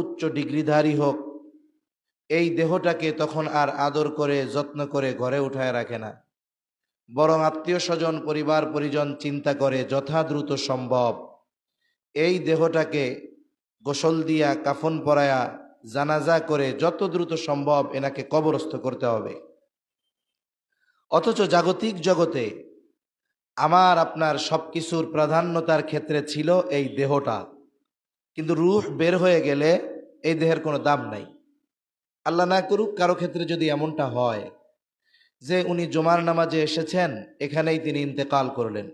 উচ্চ ডিগ্রিধারী হোক, এই দেহটাকে তখন আর আদর করে যত্ন করে ঘরে উঠায় রাখে না, বরং আত্মীয় স্বজন পরিবার পরিজন চিন্তা করে যথা দ্রুত সম্ভব এই দেহটাকে গোসল দিয়া কাফন পরায়া জানাজা করে যত দ্রুত সম্ভব এনাকে কবরস্থ করতে হবে। অথচ জাগতিক জগতে আমার আপনার সবকিছুর প্রাধান্যতার ক্ষেত্রে ছিল এই দেহটা, কিন্তু রূহ বের হয়ে গেলে এই দেহের কোনো দাম নাই। আল্লাহ না করুক কারো ক্ষেত্রে যদি এমনটা হয় যে উনি জুমার নামাজে এসেছেন, এখানেই তিনি ইন্তেকাল করলেন,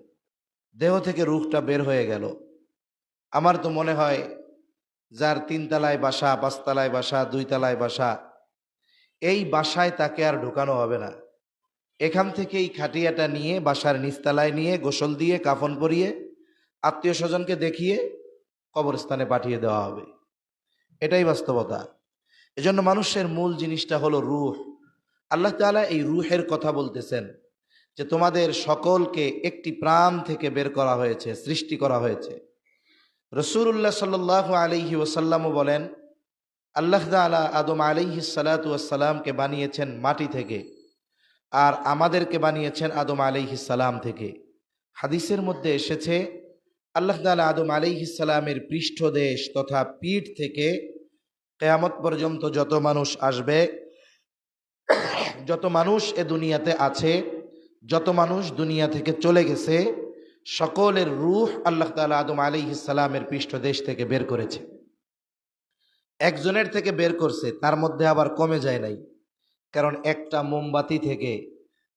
দেহ থেকে রূহটা বের হয়ে গেল। আমার তো মনে হয় যার 3 তলায় বাসা, 5 তলায় বাসা, 2 তলায় বাসা, এই বাসায় তাকে আর ঢুকানো হবে না। এখান থেকেই খাটিয়াটা নিয়ে বাসার নিচতলায় নিয়ে গোসল দিয়ে কাফন পরিয়ে আত্মীয় স্বজনকে দেখিয়ে কবরস্থানে পাঠিয়ে দেওয়া হবে। এটাই বাস্তবতা। এজন্য মানুষের মূল জিনিসটা হলো রূহ। আল্লাহ তাআলা এই রূহের কথা বলতেছেন যে তোমাদের সকলকে একটি প্রাণ থেকে বের করা হয়েছে, সৃষ্টি করা হয়েছে। রাসূলুল্লাহ সাল্লাল্লাহু আলাইহি ওয়াসাল্লামও বলেন আল্লাহ তাআলা আদম আলাইহিস সালাতু ওয়াস সালামকে বানিয়েছেন মাটি থেকে, আর আমাদেরকে বানিয়েছেন আদম আলাইহিস সালাম থেকে। হাদিসের মধ্যে এসেছে আল্লাহ তাআলা আদম আলাইহিস সালামের পৃষ্ঠদেশ তথা পিঠ থেকে কিয়ামত পর্যন্ত যত মানুষ আসবে, যত মানুষ এ দুনিয়াতে আছে, যত মানুষ দুনিয়া থেকে চলে গেছে, সকলের রূহ আল্লাহ তাআলা আদম আলাইহিস সালামের পৃষ্ঠদেশ থেকে বের করেছে। একজনের থেকে বের করছে, তার মধ্যে আবার কমে যায় নাই, কারণ একটা মোমবাতি থেকে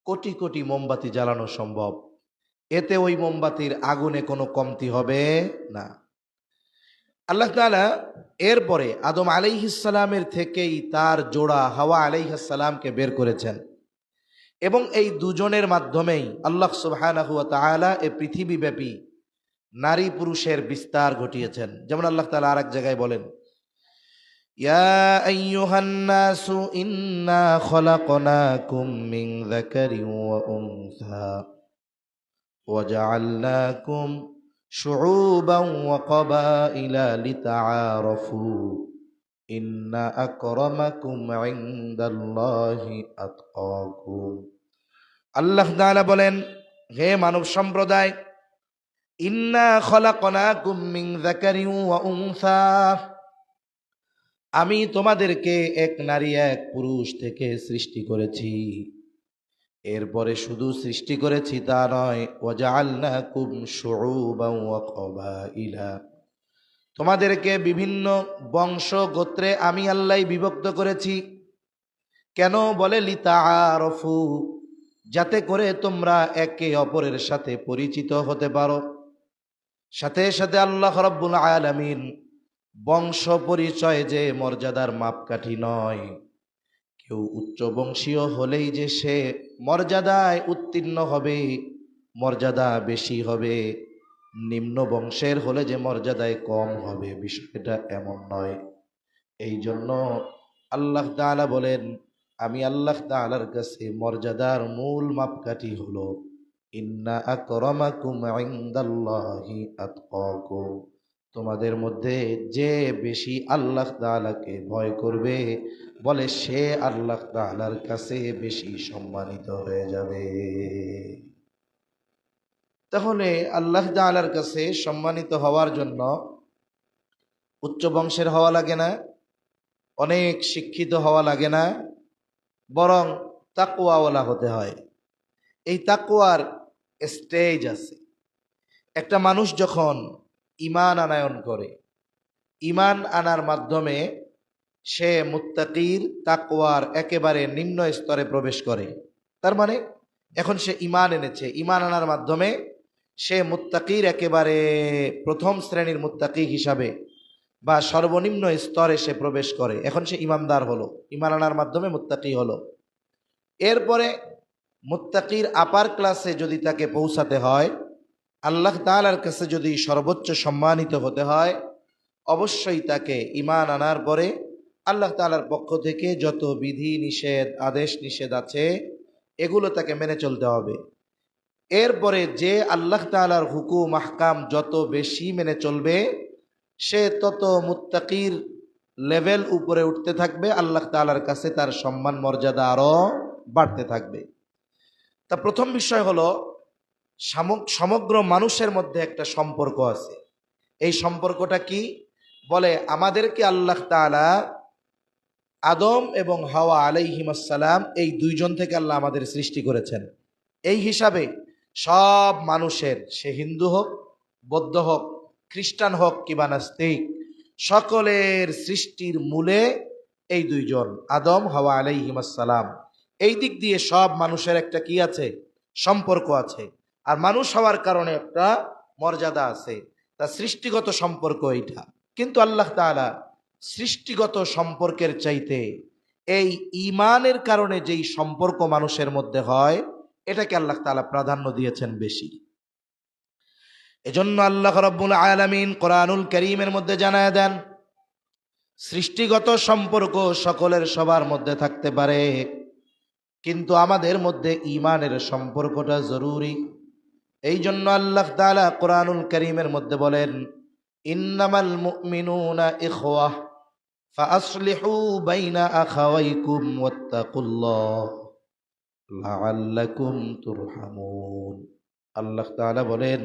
কোটি কোটি মোমবাতি জ্বালানো সম্ভব। এতে ওই মোমবাতির আগুনে কোনো কমতি হবে না। আল্লাহ তাআলা এরপরে আদম আলাইহিস সালামের থেকেই তার জোড়া হাওয়া আলাইহিস সালামকে বের করেছেন, এবং এই দুজনের মাধ্যমেই আল্লাহ সুবহানাহু ওয়া তাআলা এই পৃথিবীব্যাপী নারী পুরুষের বিস্তার ঘটিয়েছেন। যেমন আল্লাহ তাআলা আরেক জায়গায় বলেন, ইয়া আইয়ুহান নাসু ইন্না খলাকনাকুম মিন যাকারিন ওয়া উনসা ওয়া জাআলনাকুম শুউবান ওয়া ক্বাবাইলা লিতাআরাফু ইন্না আকরামাকুম ইনদাল্লাহি আতকাকুম। আল্লাহ তাআলা বলেন, হে মানব সম্প্রদায়, ইন্না খলাকনাকুম মিন যাকারিন ওয়া উনসা, আমি তোমাদেরকে এক নারী এক পুরুষ থেকে সৃষ্টি করেছি। এরপরে শুধু সৃষ্টি করেছি তা নয়, ওয়াজআলনাকুম শুউবান ওয়া ক্বাবাইলা, তোমাদেরকে বিভিন্ন বংশ গোত্রে আমি আল্লাহ বিভক্ত করেছি। কেন? বলে লিতাআরাফু, যাতে করে তোমরা একে অপরের সাথে পরিচিত হতে পারো। সাথে সাথে আল্লাহ রাব্বুল আলামিন বংশ পরিচয় যে মর্যাদার মাপকাঠি নয়, কেউ উচ্চ বংশীয় হলেই যে সে মর্যাদায় উত্তীর্ণ হবে, মর্যাদা বেশি হবে, নিম্ন বংশের হলে যে মর্যাদায় কম হবে, বিষয়টা এমন নয়। এই জন্য আল্লাহ তাআলা বলেন, আমি আল্লাহ তাআলার কাছে মর্যাদার মূল মাপকাঠি হলো ইন্না আকরামাকুম ইনদাল্লাহি আতকাকুম, তোমাদের মধ্যে যে বেশি আল্লাহ তাআলাকে ভয় করবে, বলে সে আল্লাহ তাআলার কাছে বেশি সম্মানিত হয়ে যাবে। তাহলে আল্লাহ তাআলার কাছে সম্মানিত হওয়ার জন্য উচ্চ বংশের হওয়া লাগে না, অনেক শিক্ষিত হওয়া লাগে না, বরং তাকওয়াওয়ালা হতে হয়। এই তাকওয়ার স্টেজ আছে। একটা মানুষ যখন ঈমান আনায়ন করে, ঈমান আনার মাধ্যমে সে মুত্তাকির তাকওয়ার একেবারে নিম্ন স্তরে প্রবেশ করে। তার মানে এখন সে ঈমান এনেছে, ঈমান আনার মাধ্যমে সে মুত্তাকির একেবারে প্রথম শ্রেণীর মুত্তাকি হিসাবে বা সর্বনিম্ন স্তরে সে প্রবেশ করে। এখন সে ঈমানদার হলো, ঈমান আনার মাধ্যমে মুত্তাকি হলো। এরপরে মুত্তাকির আপার ক্লাসে যদি তাকে পৌঁছাতে হয়, আল্লাহ তাআলার কাছে যদি সর্বোচ্চ সম্মানিত হতে হয়, অবশ্যই তাকে ঈমান আনার পরে আল্লাহ তাআলার পক্ষ থেকে যত বিধি নিষেধ আদেশ নিষেধ আছে এগুলো তাকে মেনে চলতে হবে। এরপরে যে আল্লাহ তাআলার হুকুম আহকাম যত বেশি মেনে চলবে, সে তত মুত্তাকির লেভেল উপরে উঠতে থাকবে, আল্লাহ তাআলার কাছে তার সম্মান মর্যাদা আরো বাড়তে থাকবে। তা প্রথম বিষয় হলো সমগ্র মানুষের মধ্যে একটা সম্পর্ক আছে। এই সম্পর্কটা কি? বলে আমাদেরকে আল্লাহ তাআলা আদম এবং হাওয়া আলাইহিমাসসালাম এই দুইজন থেকে আল্লাহ আমাদের সৃষ্টি করেছেন। এই হিসাবে সব মানুষের, সে হিন্দু হোক, বৌদ্ধ হোক, খ্রিস্টান হোক কিংবা নাস্তিক, সকলের সৃষ্টির মূলে এই দুইজন আদম হাওয়া আলাইহিমাসসালাম। এই দিক দিয়ে সব মানুষের একটা কি আছে? সম্পর্ক আছে। আর মানুষ হওয়ার কারণে একটা মর্যাদা আছে, তা সৃষ্টিগত সম্পর্ক এইটা। কিন্তু আল্লাহ তাআলা সৃষ্টিগত সম্পর্কের চাইতে এই ঈমানের কারণে যেই সম্পর্ক মানুষের মধ্যে হয়, এটাকে আল্লাহ তাআলা প্রাধান্য দিয়েছেন বেশি। এজন্য আল্লাহ রাব্বুল আলামিন কোরআনুল কারীমের মধ্যে জানায় দেন, সৃষ্টিগত সম্পর্ক সকলের সবার মধ্যে থাকতে পারে, কিন্তু আমাদের মধ্যে ঈমানের সম্পর্কটা জরুরি। এই জন্য আল্লাহ তাআলা কোরআনুল কারীমের মধ্যে বলেন, ইন্নামাল মুমিনুনা ইখওয়াহ ফাআসলিহু বাইনা আখাওয়াইকুম ওয়াত্তাকুল্লাহ লাআল্লাকুম তুরহামুন। আল্লাহ তাআলা বলেন,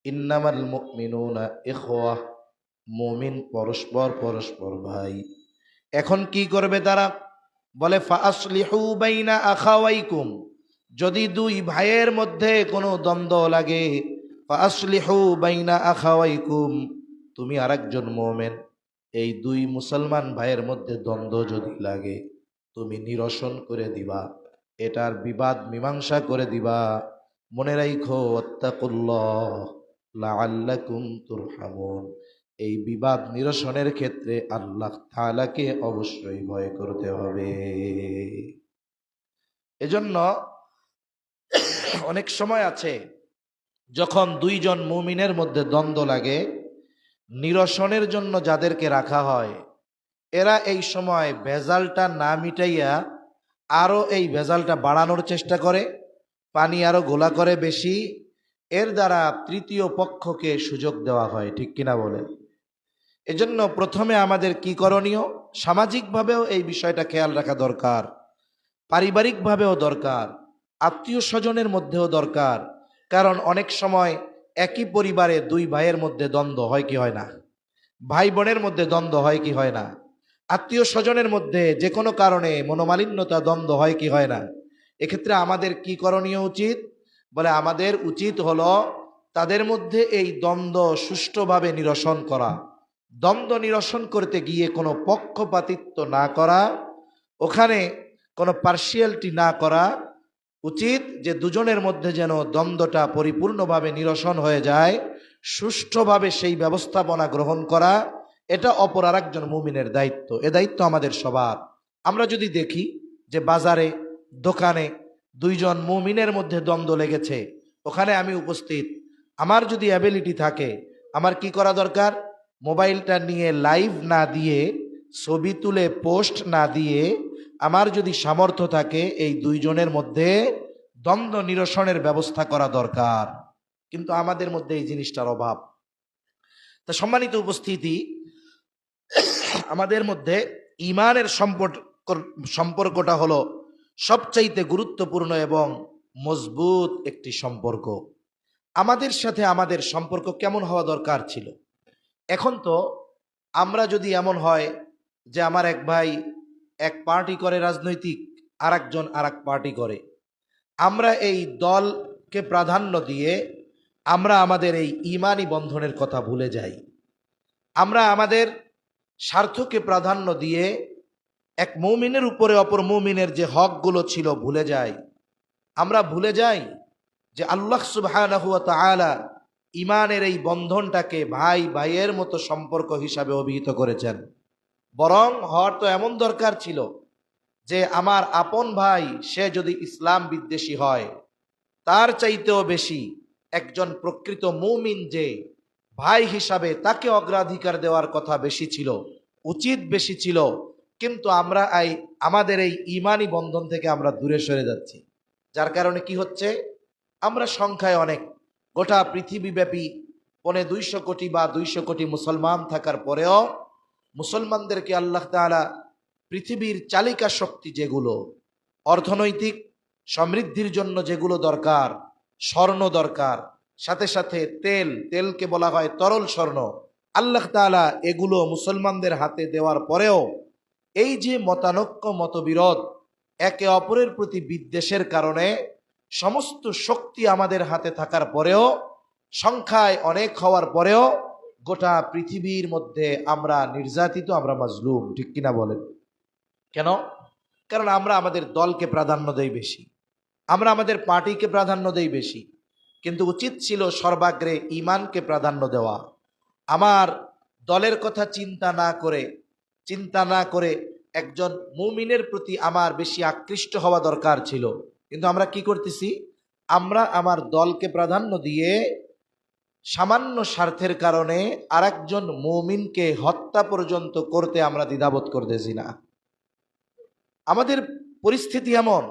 ইন্নামাল মুমিনুনা ইখওয়াহ, মুমিন পরস্পর পরস্পর ভাই। এখন কি করবে তারা? বলে ফাআসলিহু বাইনা আখাওয়াইকুম, যদি দুই ভাইয়ের মধ্যে কোনো দ্বন্দ্ব লাগে, ফাআসলিহু বাইনা আখাওয়াইকুম, তুমি আরেকজন মুমিন, এই দুই মুসলমান ভাইয়ের মধ্যে দ্বন্দ্ব যদি লাগে, তুমি নিরসন করে দিবা, এটার বিবাদ মীমাংসা করে দিবা। মনে রাখো, ওয়াত্তাকুল্লাহ লাআল্লাকুম তুরহামুন, এই বিবাদ নিরসনের ক্ষেত্রে আল্লাহ তাআলাকে অবশ্যই ভয় করতে হবে। এজন্য অনেক সময় আছে যখন দুইজন মুমিনের মধ্যে দ্বন্দ্ব লাগে, নিরসনের জন্য যাদেরকে রাখা হয়, এরা এই সময় ভেজালটা না মিটাইয়া আরো এই ভেজালটা বাড়ানোর চেষ্টা করে, পানি আরো ঘোলা করে বেশি, এর দ্বারা তৃতীয় পক্ষকে সুযোগ দেওয়া হয়। ঠিক কিনা বলেন? এজন্য প্রথমে আমাদের কি করণীয়? সামাজিকভাবেও এই বিষয়টা খেয়াল রাখা দরকার, পারিবারিকভাবেও দরকার, আত্মীয় স্বজনের মধ্যেও দরকার। কারণ অনেক সময় একই পরিবারে দুই ভাইয়ের মধ্যে দ্বন্দ্ব হয় কি হয় না? ভাই বোনের মধ্যে দ্বন্দ্ব হয় কি হয় না? আত্মীয় স্বজনের মধ্যে যে কোনো কারণে মনোমালিন্যতা, দ্বন্দ্ব হয় কি হয় না? এক্ষেত্রে আমাদের কি করণীয় উচিত? বলে আমাদের উচিত হলো তাদের মধ্যে এই দ্বন্দ্ব সুষ্ঠুভাবে নিরসন করা। দ্বন্দ্ব নিরসন করতে গিয়ে কোনো পক্ষপাতিত্ব না করা, ওখানে কোনো পার্সিয়ালিটি না করা। উচিত যে দুজনের মধ্যে যেন দ্বন্দ্বটা পরিপূর্ণভাবে নিরসন হয়ে যায়, সুষ্ঠুভাবে সেই ব্যবস্থাপনা গ্রহণ করা, এটা অপর আরেকজন মুমিনের দায়িত্ব। এ দায়িত্ব আমাদের সবার। আমরা যদি দেখি যে বাজারে, দোকানে দুইজন মুমিনের মধ্যে দ্বন্দ্ব লেগেছে, ওখানে আমি উপস্থিত, আমার যদি অ্যাবিলিটি থাকে, আমার কি করা দরকার? মোবাইলটা নিয়ে লাইভ না দিয়ে, ছবি তুলে পোস্ট না দিয়ে, আমার যদি সামর্থ্য থাকে, এই দুইজনের মধ্যে দ্বন্দ্ব নিরসনের ব্যবস্থা করা দরকার। কিন্তু আমাদের মধ্যে এই জিনিসটার অভাব। তা সম্মানিত উপস্থিতি, আমাদের মধ্যে ঈমানের সম্পর্কটা হলো সবচাইতে গুরুত্বপূর্ণ এবং মজবুত একটি সম্পর্ক। আমাদের সাথে আমাদের সম্পর্ক কেমন হওয়া দরকার ছিল? এখন তো আমরা যদি এমন হয় যে আমার এক ভাই এক পার্টি করে রাজনৈতিক, আর একজন আর এক পার্টি করে, আমরা এই দলকে প্রাধান্য দিয়ে আমরা আমাদের এই ঈমানি বন্ধনের কথা ভুলে যাই। আমরা আমাদের স্বার্থকে প্রাধান্য দিয়ে এক মুমিনের উপরে অপর মুমিনের যে হকগুলো ছিল ভুলে যাই। আমরা ভুলে যাই যে আল্লাহ সুবহানাহু ওয়া তাআলা ঈমানের এই বন্ধনটাকে ভাই ভাইয়ের মতো সম্পর্ক হিসাবে অভিহিত করেছেন। বরং হওয়ার তো এমন দরকার ছিল যে আমার আপন ভাই সে যদি ইসলাম বিদ্বেষী হয়, তার চাইতেও বেশি একজন প্রকৃত মুমিন যে ভাই হিসাবে তাকে অগ্রাধিকার দেওয়ার কথা বেশি ছিল, উচিত বেশি ছিল। কিন্তু আমরা আমাদের এই ঈমানি বন্ধন থেকে আমরা দূরে সরে যাচ্ছি, যার কারণে কি হচ্ছে? আমরা সংখ্যায় অনেক, গোটা পৃথিবীব্যাপী 250 কোটি বা 200 কোটি মুসলমান থাকার পরেও মুসলমানদেরকে আল্লাহ তাআলা পৃথিবীর চালিকা শক্তি যেগুলো, অর্থনৈতিক সমৃদ্ধির জন্য যেগুলো দরকার, স্বর্ণ দরকার, সাথে সাথে তেলকে বলা হয় তরল স্বর্ণ, আল্লাহ তাআলা এগুলো মুসলমানদের হাতে দেওয়ার পরেও এই যে মতানৈক্য, মতবিরোধ, একে অপরের প্রতি বিদ্বেষের কারণে সমস্ত শক্তি আমাদের হাতে থাকার পরেও, সংখ্যায় অনেক হওয়ার পরেও গোটা পৃথিবীর মধ্যে আমরা নির্যাতিত, আমরা মাজলুম। ঠিক কিনা বলেন? কেন? কারণ আমরা আমাদের দলকে প্রাধান্য দেই বেশি, আমরা আমাদের পার্টিকে প্রাধান্য দেই বেশি, কিন্তু উচিত ছিল সর্বাগ্রে ঈমানকে প্রাধান্য দেওয়া। আমার দলের কথা চিন্তা না করে একজন মুমিনের প্রতি আমার বেশি আকৃষ্ট হওয়া দরকার ছিল। কিন্তু আমরা কি করতেছি? আমরা আমার দলকে প্রাধান্য দিয়ে সামান্য স্বার্থের কারণে আরেকজন মুমিনকে হত্যা পর্যন্ত করতে আমরা দ্বিধাবোধ করতেছি না। আমাদের পরিস্থিতি এমন,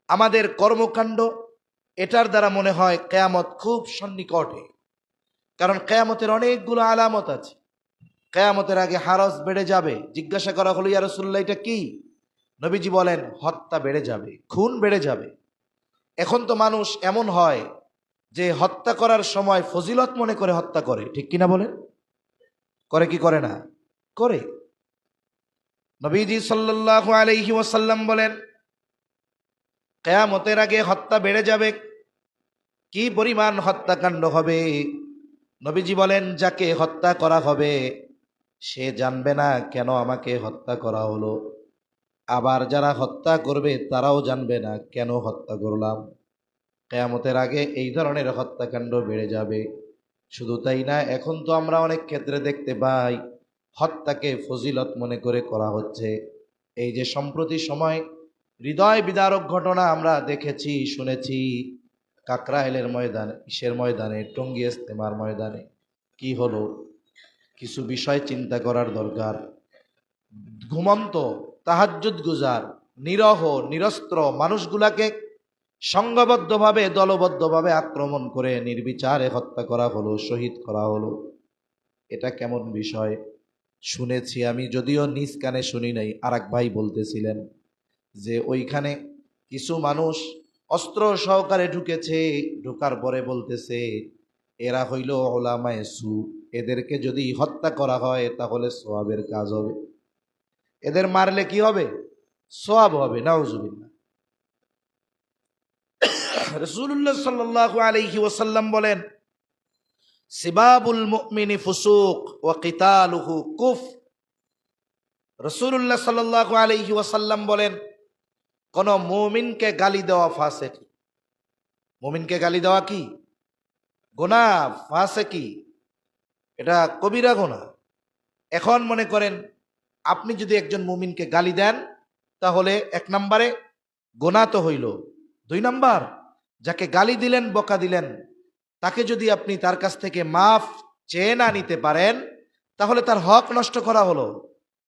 আমাদের কর্মকাণ্ড এটার দ্বারা মনে হয় কিয়ামত খুব সন্নিকটে। কারণ কিয়ামতের অনেকগুলো আলামত আছে। কিয়ামতের আগে হারজ বেড়ে যাবে। জিজ্ঞাসা করা হলো, ইয়া রাসূলুল্লাহ এটা কি? নবীজি বলেন, হত্যা বেড়ে যাবে, খুন বেড়ে যাবে। এখন তো মানুষ এমন হয় যে হত্যা করার সময় ফজিলত মনে করে হত্যা করে। ঠিক কিনা বলেন? করে কি করে না? করে। নবীজি সাল্লাল্লাহু আলাইহি ওয়াসাল্লাম বলেন, কিয়ামতের আগে হত্যা বেড়ে যাবে। কি পরিমাণ হত্যাকাণ্ড হবে? নবীজি বলেন, যাকে হত্যা করা হবে সে জানবে না কেন আমাকে হত্যা করা হলো, আবার যারা হত্যা করবে তারাও জানবে না কেন হত্যা করলাম। কিয়ামতের আগে এই ধরনের হত্যাকাণ্ড বেড়ে যাবে। শুধু তাই না, এখন তো আমরা অনেক ক্ষেত্রে দেখতে পাই হত্যাকে ফজিলত মনে করে করা হচ্ছে। এই যে সম্প্রতি সময় হৃদয় বিদারক ঘটনা আমরা দেখেছি, শুনেছি, কাকরাইলের ময়দানে, ইসের ময়দানে, টঙ্গী ইজতেমার ময়দানে কি হলো? কিছু বিষয় চিন্তা করার দরকার। ঘুমন্ত তাহাজ্জুদ গুজার নিরহ নিরস্ত্র মানুষগুলাকে সংঘবদ্ধভাবে, দলবদ্ধভাবে আক্রমণ করে নির্বিচারে হত্যা করা হলো, শহীদ করা হলো। এটা কেমন বিষয়? শুনেছি আমি, যদিও নিজ কানে শুনি নাই, আরেক ভাই বলতেছিলেন যে ওইখানে কিছু মানুষ অস্ত্র সহকারে ঢুকেছে, ঢোকার পরে বলতেছে এরা হইল উলামায়ে সু, এদেরকে যদি হত্যা করা হয় তাহলে সওয়াবের কাজ হবে, এদের মারলে কি হবে? সওয়াব হবে। নাউজুবিল্লাহ। রাসূলুল্লাহ সাল্লাল্লাহু আলাইহি ওয়াসাল্লাম বলেন, সিবাবুল মুমিনি ফুসুক ওয়া কিতালুহু কুফর। রাসূলুল্লাহ সাল্লাল্লাহু আলাইহি ওয়াসাল্লাম বলেন, কোন মুমিনকে গালি দেওয়া ফাসিক। মুমিনকে গালি দেওয়া কি? গুনাহ, ফাসিকি, এটা কবিরা গুনাহ। এখন মনে করেন আপনি যদি একজন মুমিনকে গালি দেন তাহলে এক নম্বরে গুনাহ তো হইল, দুই নম্বর যাকে গালি দিলেন, বকা দিলেন, তাকে যদি আপনি তার কাছ থেকে মাফ চেয়ে না নিতে পারেন তাহলে তার হক নষ্ট করা হলো।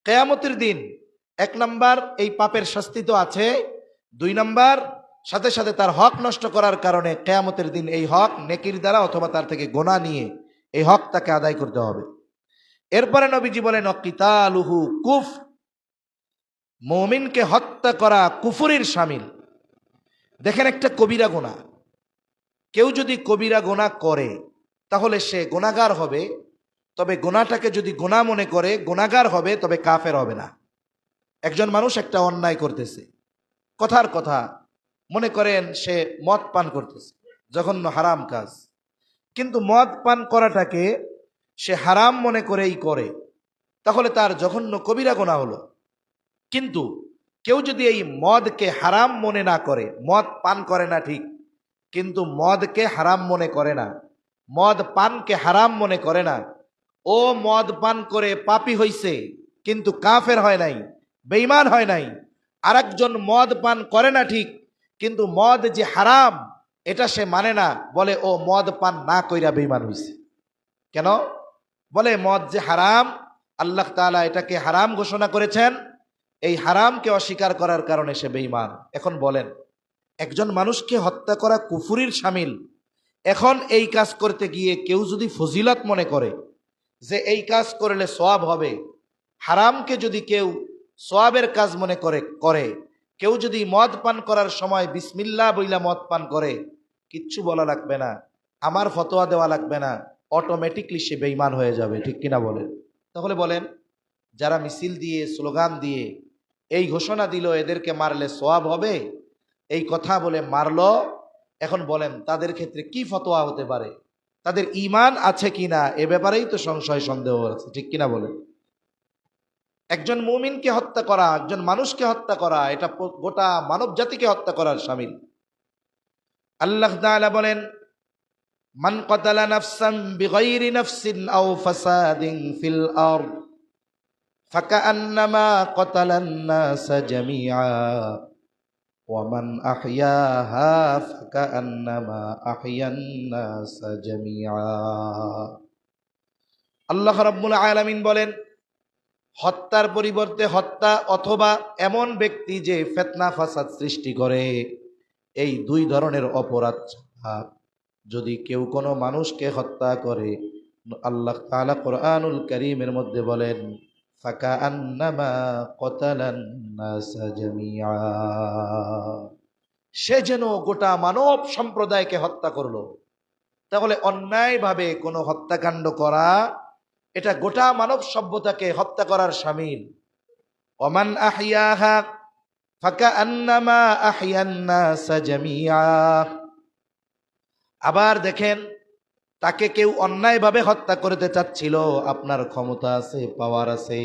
কিয়ামতের দিন এক নম্বর এই পাপের শাস্তি তো আছে, দুই নম্বর সাথে সাথে তার হক নষ্ট করার কারণে কিয়ামতের দিন এই হক নেকির দ্বারা অথবা তার থেকে গুনাহ নিয়ে এই হক তাকে আদায় করতে হবে। এরপরে নবীজি বলেন, কিতালুহু কুফর, মুমিনকে হত্যা করা কুফরের শামিল। দেখেন, একটা কবিরা গুনাহ, কেউ যদি কবিরা গুনাহ করে তাহলে সে গুনাহগার হবে, তবে গুনাহটাকে যদি গুনাহ মনে করে গুনাহগার হবে, তবে কাফের হবে না। একজন মানুষ একটা অন্যায় করতেছে, কথার কথা, মনে করেন সে মদ পান করতেছে, জঘন্য হারাম কাজ, কিন্তু মদ পান করাটাকে সে হারাম মনে করেই করে, তাহলে তার জঘন্য কবিরা গুনাহ হলো। কিন্তু কেউ যদি এই মদকে হারাম মনে না করে, মদ পান করে না ঠিক, কিন্তু মদকে হারাম মনে করে না, মদ পানকে হারাম মনে করে না, ও মদ পান করে পাপী হইছে কিন্তু কাফের হয় নাই, বেঈমান হয় নাই। আরেকজন মদ পান করে না ঠিক, কিন্তু মদ যে হারাম এটা সে মানে না, বলে ও মদ পান না কইরা বেঈমান হইছে। কেন? বলে মদ যে হারাম, আল্লাহ তাআলা এটাকে হারাম ঘোষণা করেছেন, এই হারামকে অস্বীকার করার কারণে সে বেঈমান। এখন বলেন, একজন মানুষকে হত্যা করা কুফরির শামিল। এখন এই কাজ করতে গিয়ে কেউ যদি ফজিলত মনে করে যে এই কাজ করলে সওয়াব হবে, হারামকে যদি কেউ সওয়াবের কাজ মনে করে কেউ যদি মদ পান করার সময় বিসমিল্লাহ বইলা মদ পান করে, কিচ্ছু বলা লাগবে না, আমার ফতোয়া দেওয়া লাগবে না, অটোমেটিকলি সে বেঈমান হয়ে যাবে। ঠিক কিনা বলেন? তাহলে বলেন, যারা মিছিল দিয়ে স্লোগান দিয়ে এই ঘোষণা দিল এদেরকে মারলে সওয়াব হবে, এই কথা বলে মারলো, এখন বলেন তাদের ক্ষেত্রে কি ফতোয়া হতে পারে? তাদের ঈমান আছে কিনা এ ব্যাপারেই তো সংশয় সন্দেহ আছে। ঠিক কিনা বলেন? একজন মুমিনকে হত্যা করা, একজন মানুষকে হত্যা করা, এটা গোটা মানব জাতিকে হত্যা করার শামিল। আল্লাহ তাআলা বলেন, মান কাতালা নাফসান বিগাইরি নাফসিন আও ফাসাদিন ফিল আরদ ফাকান্নামা কাতালান নাসা জামিআ ওয়া মান আহইয়াহা ফাকান্নামা আহইয়ান নাসা জামিআ। আল্লাহ রাব্বুল আলামিন বলেন, হত্যার পরিবর্তে হত্যা অথবা এমন ব্যক্তি যে ফিতনা ফাসাদ সৃষ্টি করে, এই দুই ধরনের অপরাধ ছাড়া যদি কেউ কোনো মানুষকে হত্যা করে, আল্লাহ তাআলা কোরআনুল কারীমের মধ্যে বলেন, ফাকাআন্নামা কাতালান নাসা জামিআ, সে যেন গোটা মানব সম্প্রদায়কে হত্যা করলো। তাহলে অন্যায়ভাবে কোনো হত্যাকাণ্ড করা, এটা গোটা মানব সভ্যতাকে হত্যা করার শামিল। ওমান আহইয়াহা ফাকাআন্নামা আহইয়ান নাসা জামিআ। আবার দেখেন, তাকে কেউ অন্যায়ভাবে হত্যা করতে চাচ্ছিল, আপনার ক্ষমতা আছে, পাওয়ার আছে,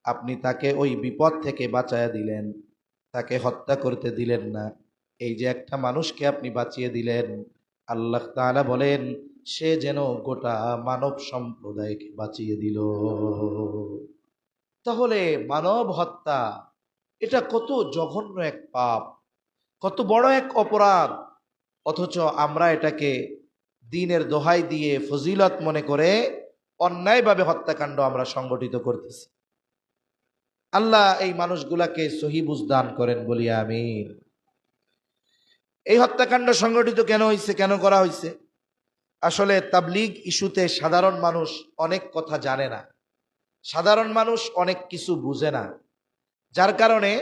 আপনি তাকে ওই বিপদ থেকে বাঁচায়া দিলেন, তাকে হত্যা করতে দিলেন না। এই যে একটা মানুষকে আপনি বাঁচিয়ে দিলেন, আল্লাহ তাআলা বলেন সে যেন গোটা মানব সম্প্রদায়কে বাঁচিয়ে দিল। তাহলে মানব হত্যা এটা কত জঘন্য এক পাপ, কত বড় এক অপরাধ, অথচ আমরা এটাকে দ্বীনের দোহাই দিয়ে ফজিলত মনে করে অন্যায়ভাবে হত্যাকাণ্ড আমরা সংগঠিত করতেছি। আল্লাহ এই মানুষগুলাকে সহি বুঝ দান করেন, বলি আমিন। এই হত্যাকাণ্ড সংগঠিত কেন হয়েছে, কেন করা হয়েছে? আসলে তাবলীগ ইস্যুতে সাধারণ মানুষ অনেক কথা জানে না, সাধারণ মানুষ অনেক কিছু বুঝে না, যার কারণে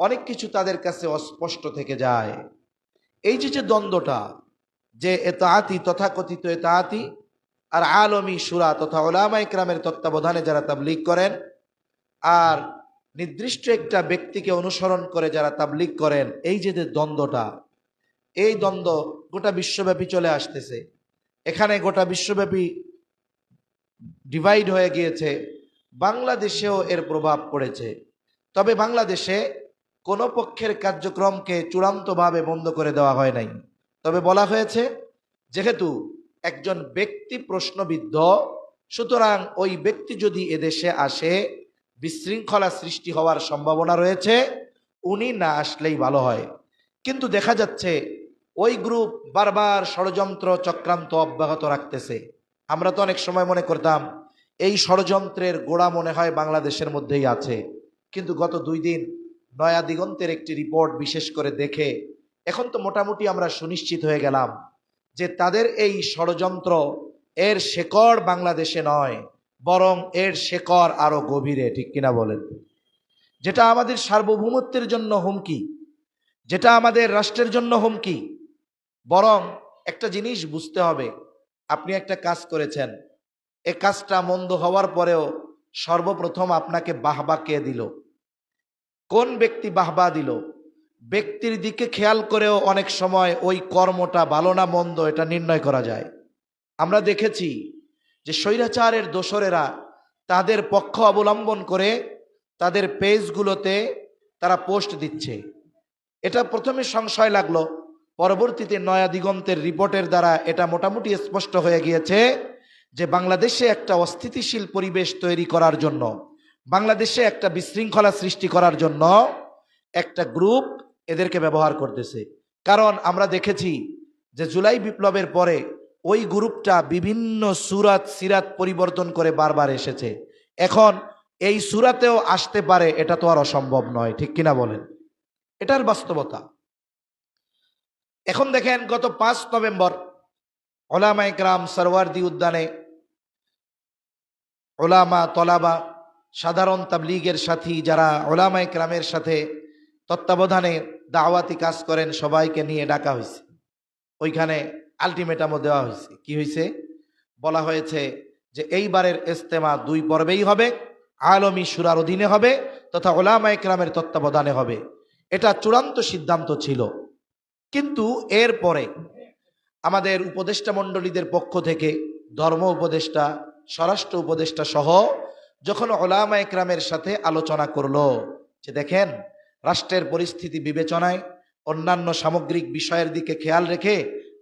অনেক কিছু তাদের কাছে অস্পষ্ট থেকে যায়। এই যে দ্বন্দ্বটা, যে ইতাআতি, তথাকথিত ইতাআতি আর আলমী শুরা তথা উলামা ইকরামের তত্ত্বাবধানে যারা তাবলীগ করেন, আর নির্দিষ্ট একটা ব্যক্তিকে অনুসরণ করে যারা তাবলীগ করেন, এই যে দ্বন্দ্বটা, এই দ্বন্দ্ব গোটা বিশ্বব্যাপী চলে আসতেছে। এখানে গোটা বিশ্বব্যাপী ডিভাইড হয়ে গিয়েছে, বাংলাদেশেও এর প্রভাব পড়েছে। তবে বাংলাদেশে কোনো পক্ষের কার্যক্রমকে চূড়ান্তভাবে বন্ধ করে দেওয়া হয় নাই। তবে বলা হয়েছে, যেহেতু একজন ব্যক্তি প্রশ্নবিদ্ধ, সুতরাং ওই ব্যক্তি যদি এদেশে আসে বিশৃঙ্খলা সৃষ্টি হওয়ার সম্ভাবনা রয়েছে, উনি না আসলেই ভালো হয়। কিন্তু দেখা যাচ্ছে ওই গ্রুপ বারবার ষড়যন্ত্র চক্রান্ত অব্যাহত রাখতেছে। আমরা তো অনেক সময় মনে করতাম এই ষড়যন্ত্রের গোড়া মনে হয় বাংলাদেশের মধ্যেই আছে, কিন্তু গত 2 দিন নয়া দিগন্তের একটি রিপোর্ট বিশেষ করে দেখে এখন তো মোটামুটি আমরা সুনিশ্চিত হয়ে গেলাম যে তাদের এই ষড়যন্ত্র, এর শেকড় বাংলাদেশে নয়, বরং এর শেকড় আরো গভীরে। ঠিক কিনা বলেন? যেটা আমাদের সার্বভৌমত্বের জন্য হুমকি, যেটা আমাদের রাষ্ট্রের জন্য হুমকি। বরং একটা জিনিস বুঝতে হবে, আপনি একটা কাজ করেছেন, এ কাজটা মন্দ হওয়ার পরেও সর্বপ্রথম আপনাকে বাহবা কে দিল? কোন ব্যক্তি বাহবা দিল? ব্যক্তির দিকে খেয়াল করেও অনেক সময় ওই কর্মটা ভালো না মন্দ এটা নির্ণয় করা যায়। আমরা দেখেছি যে স্বৈরাচারের দোসরেরা তাদের পক্ষ অবলম্বন করে তাদের পেজগুলোতে তারা পোস্ট দিচ্ছে। এটা প্রথমে সংশয় লাগলো, পরবর্তীতে নয়া দিগন্তের রিপোর্টের দ্বারা এটা মোটামুটি স্পষ্ট হয়ে গিয়েছে যে বাংলাদেশে একটা অস্থিতিশীল পরিবেশ তৈরি করার জন্য, বাংলাদেশে একটা বিশৃঙ্খলা সৃষ্টি করার জন্য একটা গ্রুপ এদেরকে ব্যবহার করতেছে। কারণ আমরা দেখেছি যে জুলাই বিপ্লবের পরে ওই গ্রুপটা বিভিন্ন সুরাত সিরাত পরিবর্তন করে বারবার এসেছে। এখন এই সুরাতেও আসতে পারে, এটা তো আর অসম্ভব নয়। ঠিক কিনা বলেন? এটার বাস্তবতা। এখন দেখেন, গত 5 নভেম্বর উলামা ইকরাম সরওয়ার্দী উদ্যানে উলামা তলাবা সাধারণ তাবলীগের সাথী যারা উলামায়ে কেরামের সাথে তত্ত্বাবধানে দাওয়াতি কাজ করেন সবাইকে নিয়ে ডাকা হয়েছে। ওইখানে আলটিমেটামও দেওয়া হয়েছে। কি হয়েছে? বলা হয়েছে যে এইবারের ইজতেমা 2 পর্বেই হবে, আলমী শুরার অধীনে হবে তথা উলামায়ে কেরামের তত্ত্বাবধানে হবে। এটা চূড়ান্ত সিদ্ধান্ত ছিল। কিন্তু এরপরে আমাদের উপদেষ্টা মণ্ডলীদের পক্ষ থেকে ধর্ম উপদেষ্টা, স্বরাষ্ট্র উপদেষ্টা সহ যখন উলামায়ে কেরামের সাথে আলোচনা করলো যে দেখেন, রাষ্ট্রের পরিস্থিতি বিবেচনায় অন্যান্য সামগ্রিক বিষয়ের দিকে খেয়াল রেখে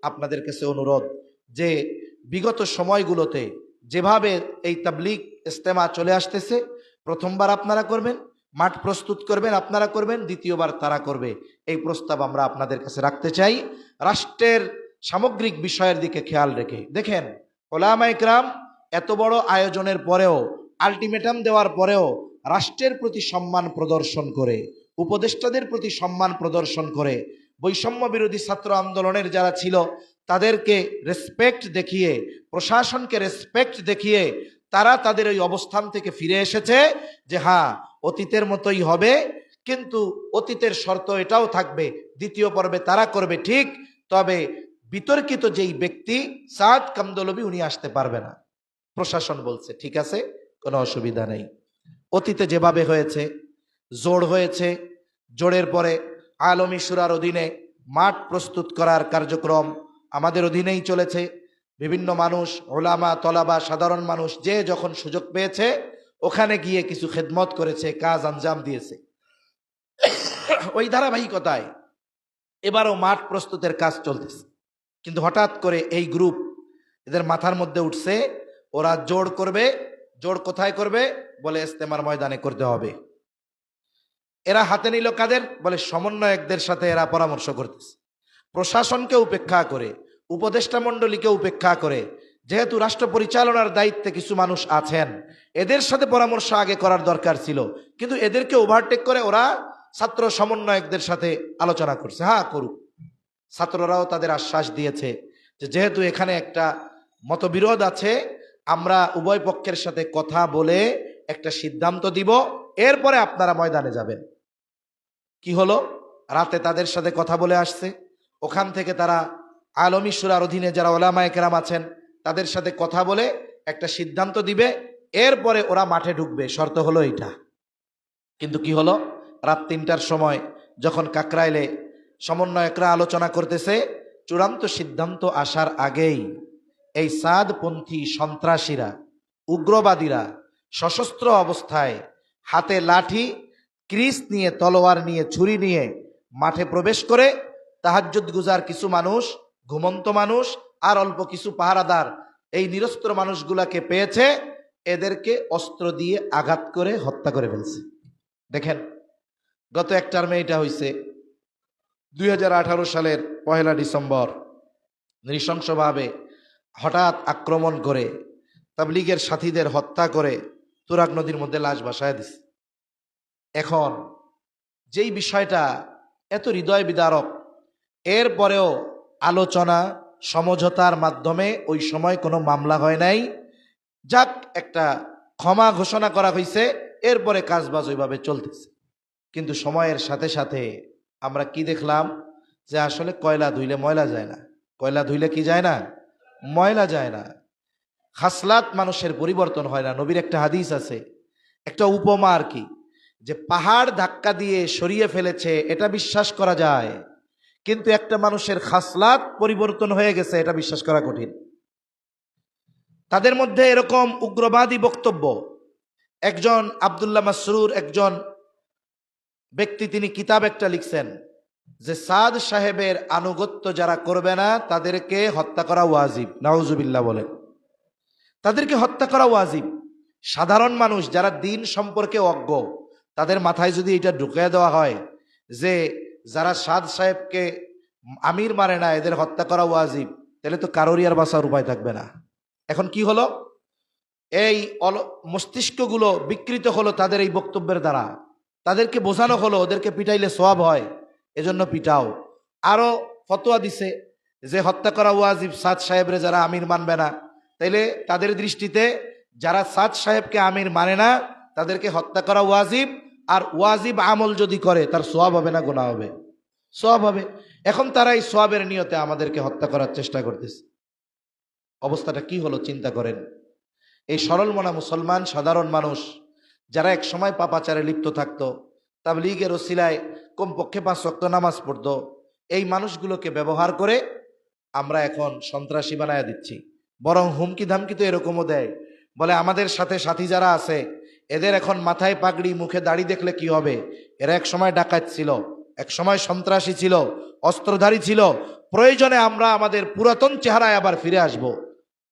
আপনাদের কাছে অনুরোধ যে বিগত সময়গুলোতে যেভাবে এই তাবলীগ ইজতেমা চলে আসতেছে, প্রথমবার আপনারা করবেন, মাঠ প্রস্তুত করবেন আপনারা করবেন, দ্বিতীয়বার তারা করবে, এই প্রস্তাব আমরা আপনাদের কাছে রাখতে চাই রাষ্ট্রের সামগ্রিক বিষয়ের দিকে খেয়াল রেখে। দেখেন, উলামায়ে কেরাম এত বড় আয়োজনের পরেও, আলটিমেটাম দেওয়ার পরেও রাষ্ট্রের প্রতি সম্মান প্রদর্শন করে, উপদেষ্টাদের প্রতি সম্মান প্রদর্শন করে, বৈষম্য বিরোধী ছাত্র আন্দোলনের যারা ছিল তাদেরকে রেসপেক্ট দেখিয়ে, প্রশাসনকে রেসপেক্ট দেখিয়ে তারা তাদের ওই অবস্থান থেকে ফিরে এসেছে যে হ্যাঁ, অতীতের মতোই হবে, কিন্তু অতীতের শর্ত এটাও থাকবে, দ্বিতীয় পর্বে তারা করবে ঠিক, তবে বিতর্কিত যেই ব্যক্তি সাদ কামদৌলভী উনি আসতে পারবে না। প্রশাসন বলছে ঠিক আছে, কোনো অসুবিধা নেই। অতীতে যেভাবে হয়েছে, জোড় হয়েছে, জোড়ের পরে আলমী শুরার অধীনে মাঠ প্রস্তুত করার কার্যক্রম আমাদের অধীনেই চলেছে। বিভিন্ন মানুষ, ওলামা, তলাবা, সাধারণ মানুষ যে যখন সুযোগ পেয়েছে ওখানে গিয়ে কিছু খেদমত করেছে, কাজ আঞ্জাম দিয়েছে। ওই ধারাবাহিকতায় এবারও মাঠ প্রস্তুতের কাজ চলতেছে। কিন্তু হঠাৎ করে এই গ্রুপ, এদের মাথার মধ্যে উঠছে ওরা জোড় করবে। জোড় কোথায় করবে? বলে ইজতেমার ময়দানে করতে হবে। এরা হাতে নিল কাদের? বলে সমন্বয়কদের সাথে এরা পরামর্শ করতেছে। প্রশাসনকে উপেক্ষা করে, উপদেষ্টা মণ্ডলীকে উপেক্ষা করে, যেহেতু রাষ্ট্র পরিচালনার দায়িত্বে কিছু মানুষ আছেন, এদের সাথে পরামর্শ আগে করার দরকার ছিল, কিন্তু এদেরকে ওভারটেক করে ওরা ছাত্র সমন্বয়কদের সাথে আলোচনা করছে। হ্যাঁ, করুক। ছাত্ররাও তাদের আশ্বাস দিয়েছে যে যেহেতু এখানে একটা মতবিরোধ আছে, আমরা উভয় পক্ষের সাথে কথা বলে একটা সিদ্ধান্ত দিব, এরপরে আপনারা ময়দানে যাবেন। কি হলো? রাতে তাদের সাথে কথা বলে আসছে। ওখান থেকে তারা আলমী শুরার অধীনে যারা উলামায়ে কেরাম আছেন তাদের সাথে কথা বলে একটা সিদ্ধান্ত দিবে, এরপরে ওরা মাঠে ঢুকবে। শর্ত হলো এইটা। কিন্তু কি হলো? রাত 3টার সময় যখন কাকরাইলে সমন্বয়করা আলোচনা করতেছে, চূড়ান্ত সিদ্ধান্ত আসার আগেই এই সাদপন্থী সন্ত্রাসীরা, উগ্রবাদীরা সশস্ত্র অবস্থায় হাতে লাঠি, ক্রিস নিয়ে, তলোয়ার নিয়ে, ছুরি নিয়ে মাঠে প্রবেশ করে তাহাজ্জুদ গুজার কিছু মানুষ, ঘুমন্ত মানুষ আর অল্প কিছু পাহারাদার, এই নিরস্ত্র মানুষগুলাকে পেয়েছে, এদেরকে অস্ত্র দিয়ে আঘাত করে হত্যা করে ফেলছে। দেখেন, গত এক টার্মে এটা হয়েছে। 2018 সালের 1 ডিসেম্বর নৃশংসভাবে হঠাৎ আক্রমণ করে তাবলীগের সাথীদের হত্যা করে তুরাগ নদীর মধ্যে লাশ ভাসায় দিছে। এখন যেই বিষয়টা এত হৃদয় বিদারক, এরপরেও আলোচনা সমঝোতার মাধ্যমে ওই সময় কোনো মামলা হয় নাই, যাক একটা ক্ষমা ঘোষণা করা হয়েছে, এরপরে কাজবাজ ওইভাবে চলতেছে। কিন্তু সময়ের সাথে সাথে আমরা কি দেখলাম? যে আসলে কয়লা ধুইলে ময়লা যায় না। কয়লা ধুইলে কি যায় না? ময়লা যায় না। খাসলাত মানুষের পরিবর্তন হয় না। নবীর একটা হাদিস আছে, একটা উপমা আর কি, যে পাহাড় ধাক্কা দিয়ে সরিয়ে ফেলেছে এটা বিশ্বাস করা যায়, কিন্তু একটা মানুষের খাসলাত পরিবর্তন হয়ে গেছে এটা বিশ্বাস করা কঠিন। তাদের মধ্যে এরকম উগ্রবাদী বক্তব্য। একজন আব্দুল্লাহ মাসরুর একজন ব্যক্তি, তিনি কিতাব একটা লিখছেন যে সাদ সাহেবের আনুগত্য যারা করবে না তাদেরকে হত্যা করা ওয়াজিব। নাউজুবিল্লাহ বলেন। তাদেরকে হত্যা করা ওয়াজিব। সাধারণ মানুষ যারা দিন সম্পর্কে অজ্ঞ, তাদের মাথায় যদি এটা ঢুকিয়ে দেওয়া হয় যে যারা সাদ সাহেবকে আমির মানে না এদের হত্যা করা ওয়াজিব, তাহলে তো কারোরই আর বাঁচার উপায় থাকবে না। এখন কি হলো? এই মস্তিষ্কগুলো বিকৃত হলো তাদের এই বক্তব্যের দ্বারা। তাদেরকে বোঝানো হলো ওদেরকে পিটাইলে সওয়াব হয়, এজন্য পিটাও। আরো ফতোয়া দিছে যে হত্যা করা ওয়াজিব সাদ সাহেবরে যারা আমির মানবে না, তাইলে তাদের দৃষ্টিতে যারা সাদ সাহেবকে আমির মানে না তাদেরকে হত্যা করা ওয়াজিব, আর ওয়াজিব আমল যদি করে তার সওয়াব হবে না গুনাহ হবে? সওয়াব হবে। এখন তারা এই সওয়াবের নিয়তে আমাদেরকে হত্যা করার চেষ্টা করতেছে। অবস্থাটা কি হলো চিন্তা করেন। এই সরল মনা মুসলমান সাধারণ মানুষ যারা এক সময় পাপাচারে লিপ্ত থাকতো, তাবলীগের ওসিলায় কমপক্ষে 5 ওয়াক্ত নামাজ পড়তো, এই মানুষগুলোকে ব্যবহার করে আমরা এখন সন্ত্রাসী বানায় দিচ্ছি। বরং হুমকি ধামকি তো এরকমও দেয়, বলে আমাদের সাথে সাথী যারা আছে এদের এখন মাথায় পাগড়ি, মুখে দাড়ি দেখলে কি হবে? এরা এক সময় ডাকাত ছিল, এক সময় সন্ত্রাসী ছিল, অস্ত্রধারী ছিল, প্রয়োজনে আমরা আমাদের পুরাতন চেহারায় আবার ফিরে আসব।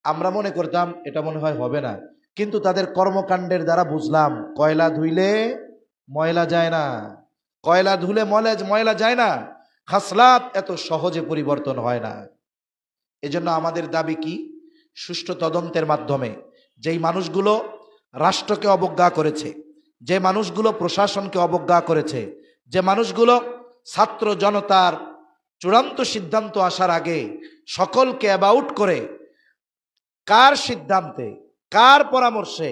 আমরা মনে করতাম এটা মনে হয় হবে না, কিন্তু তাদের কর্মকাণ্ডের দ্বারা বুঝলাম কয়লা ধুইলে ময়লা যায় না, কয়লা ধুলে ময়লা যায় না, খাসলাত এত সহজে পরিবর্তন হয় না। এজন্য আমাদের দাবি কি? সুষ্ঠু তদন্তের মাধ্যমে যেই মানুষগুলো রাষ্ট্রকে অবজ্ঞা করেছে, যে মানুষগুলো প্রশাসনকে অবজ্ঞা করেছে, যে মানুষগুলো ছাত্র জনতার চূড়ান্ত সিদ্ধান্ত আসার আগে সকলকে অ্যাবাউট করে কার সিদ্ধান্তে, কার পরামর্শে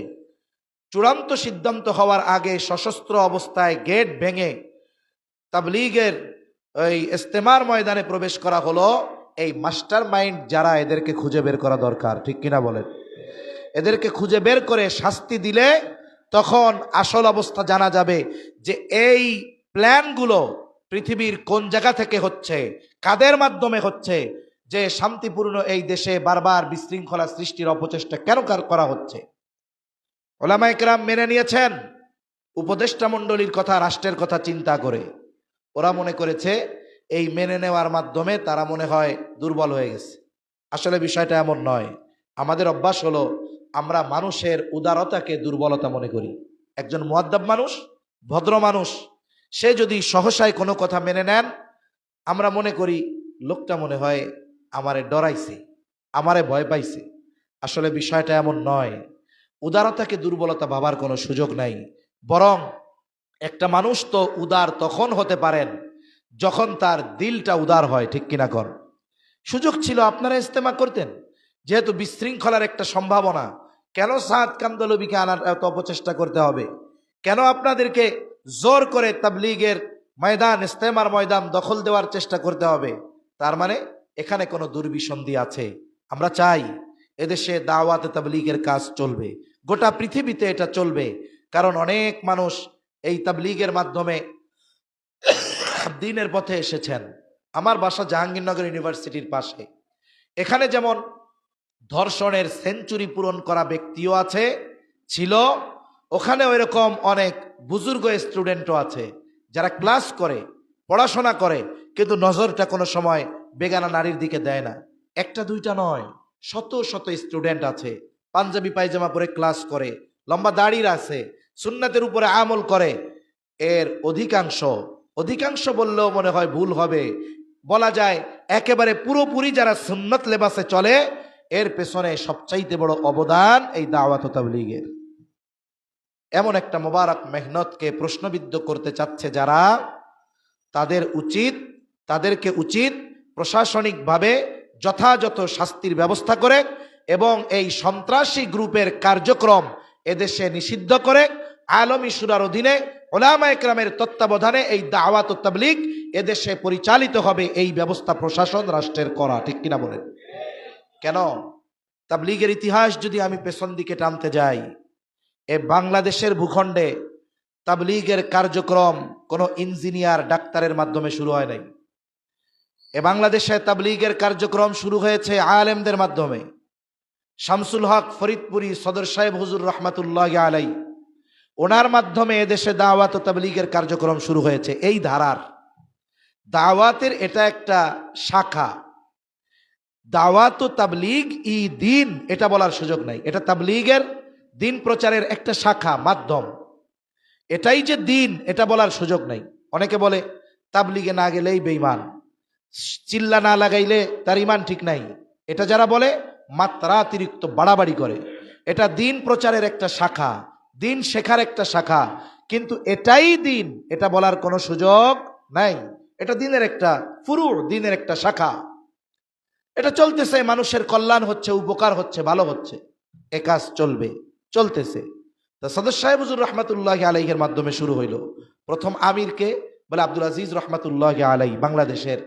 চূড়ান্ত সিদ্ধান্ত হওয়ার আগে সশস্ত্র অবস্থায় গেট ভেঙে তাবলীগের ওই ইস্তেমার ময়দানে প্রবেশ করা হলো, এই মাস্টার মাইন্ড যারা, এদেরকে খুঁজে বের করা দরকার, ঠিক কিনা বলেন? এদেরকে খুঁজে বের করে শাস্তি দিলে তখন আসল অবস্থা জানা যাবে যে এই প্ল্যানগুলো পৃথিবীর কোন জায়গা থেকে হচ্ছে, কাদের মাধ্যমে হচ্ছে, যে শান্তিপূর্ণ এই দেশে বারবার বিশৃঙ্খলা সৃষ্টির অপচেষ্টা কেন করা হচ্ছে। ওলামায়ে কেরাম মেনে নিয়েছেন উপদেষ্টা মণ্ডলীর কথা, রাষ্ট্রের কথা চিন্তা করে। ওরা মনে করেছে এই মেনে নেওয়ার মাধ্যমে তারা মনে হয় দুর্বল হয়ে গেছে। আসলে বিষয়টা এমন নয়। আমাদের অভ্যাস হলো আমরা মানুষের উদারতাকে দুর্বলতা মনে করি। একজন মুআদ্দাব মানুষ, ভদ্র মানুষ, সে যদি সহসায় কোনো কথা মেনে নেন, আমরা মনে করি লোকটা মনে হয় আমারে ডরাইছে, আমারে ভয় পাইছে। আসলে বিষয়টা এমন নয়। উদারতাকে দুর্বলতা ভাবার কোনো সুযোগ নাই, বরং একটা মানুষ তো উদার তখন হতে পারেন যখন তার দিলটা উদার হয়, ঠিক কিনা কর? সুযোগ ছিল আপনারা ইস্তেমা করতেন, যেহেতু বিশৃঙ্খলার একটা সম্ভাবনা। কেন সাদ কান্দলবিকে আনার এত অপচেষ্টা করতে হবে? কেন আপনাদেরকে জোর করে তাবলীগের ময়দান, ইস্তেমার ময়দান দখল দেওয়ার চেষ্টা করতে হবে? তার মানে এখানে কোনো দুর্বিসন্ধি আছে। আমরা চাই এদেশে দাওয়াতে তাবলীগের কাজ চলবে, গোটা পৃথিবীতে এটা চলবে, কারণ অনেক মানুষ এই তাবলীগের মাধ্যমে দ্বীনের পথে এসেছেন। আমার বাসা জাহাঙ্গীরনগর ইউনিভার্সিটির পাশে। এখানে যেমন ধর্ষণের সেঞ্চুরি পূরণ করা ব্যক্তিও আছে, ছিল, ওখানে ওইরকম অনেক বুজুর্গ স্টুডেন্টও আছে যারা ক্লাস করে, পড়াশোনা করে, কিন্তু নজরটা কোনো সময় বেগানা নারীর দিকে দেয় না। একটা দুইটা নয়, শত শত স্টুডেন্ট আছে, পাঞ্জাবি পায়জামা পরে ক্লাস করে, লম্বা দাড়ির আছে, সুন্নাতের উপরে আমল করে। এর অধিকাংশ বললেও মনে হয় ভুল হবে, বলা যায় একেবারে পুরোপুরি যারা সুন্নত লেবাসে চলে, এর পেছনে সবচাইতে বড় অবদান এই দাওয়াত ও তাবলীগের। এমন একটা মোবারক মেহনতকে প্রশ্নবিদ্ধ করতে চাচ্ছে যারা, তাদেরকে উচিত প্রশাসনিকভাবে যথাযথ শাস্তির ব্যবস্থা করে এবং এই সন্ত্রাসী গ্রুপের কার্যক্রম এদেশে নিষিদ্ধ করে আলমী শুরার অধীনে উলামায়ে কেরামের তত্ত্বাবধানে এই দাওয়াত ও তাবলীগ এদেশে পরিচালিত হবে। এই ব্যবস্থা প্রশাসন, রাষ্ট্রের করা, ঠিক কিনা বলেন? কেন? তাবলীগের ইতিহাস যদি আমি পেছন দিকে টানতে যাই, এ বাংলাদেশের ভূখণ্ডে তাবলীগের কার্যক্রম কোনো ইঞ্জিনিয়ার, ডাক্তারের মাধ্যমে শুরু হয় নাই। এ বাংলাদেশে তাবলীগের কার্যক্রম শুরু হয়েছে আলেমদের মাধ্যমে। শামসুল হক ফরিদপুরি সদর সাহেব হুজুর রহমাতুল্লাহ আলাই, ওনার মাধ্যমে এদেশে দাওয়াত ও তাবলীগের কার্যক্রম শুরু হয়েছে। এই ধারার দাওয়াতের এটা একটা শাখা। দাওয়াত ও তাবলীগ ই দিন এটা বলার সুযোগ নাই। এটা তাবলীগের দিন প্রচারের একটা শাখা, মাধ্যম। এটাই যে দিন এটা বলার সুযোগ নাই। অনেকে বলে তাবলীগে না গেলেই বেঈমান, চিল্লা না লাগাইলে তার ইমান ঠিক নাই। এটা যারা বলে মাত্রাতিরিক্ত বাড়াবাড়ি করে। এটা দিন প্রচারের একটা শাখা, দিন শেখার একটা শাখা, কিন্তু এটাই দিন এটা বলার কোনো সুযোগ নাই। এটা দিনের একটা ফুরু, দিনের একটা শাখা। এটা চলতেছে, মানুষের কল্যাণ হচ্ছে, উপকার হচ্ছে, ভালো হচ্ছে, এ কাজ চলবে, চলতেছে। তা সদর সাহেব হুজুর রহমাতুল্লাহ আলাইহের মাধ্যমে শুরু হইল। প্রথম আমিরকে বলে আব্দুল আজিজ রহমাতুল্লাহ আলাই, বাংলাদেশের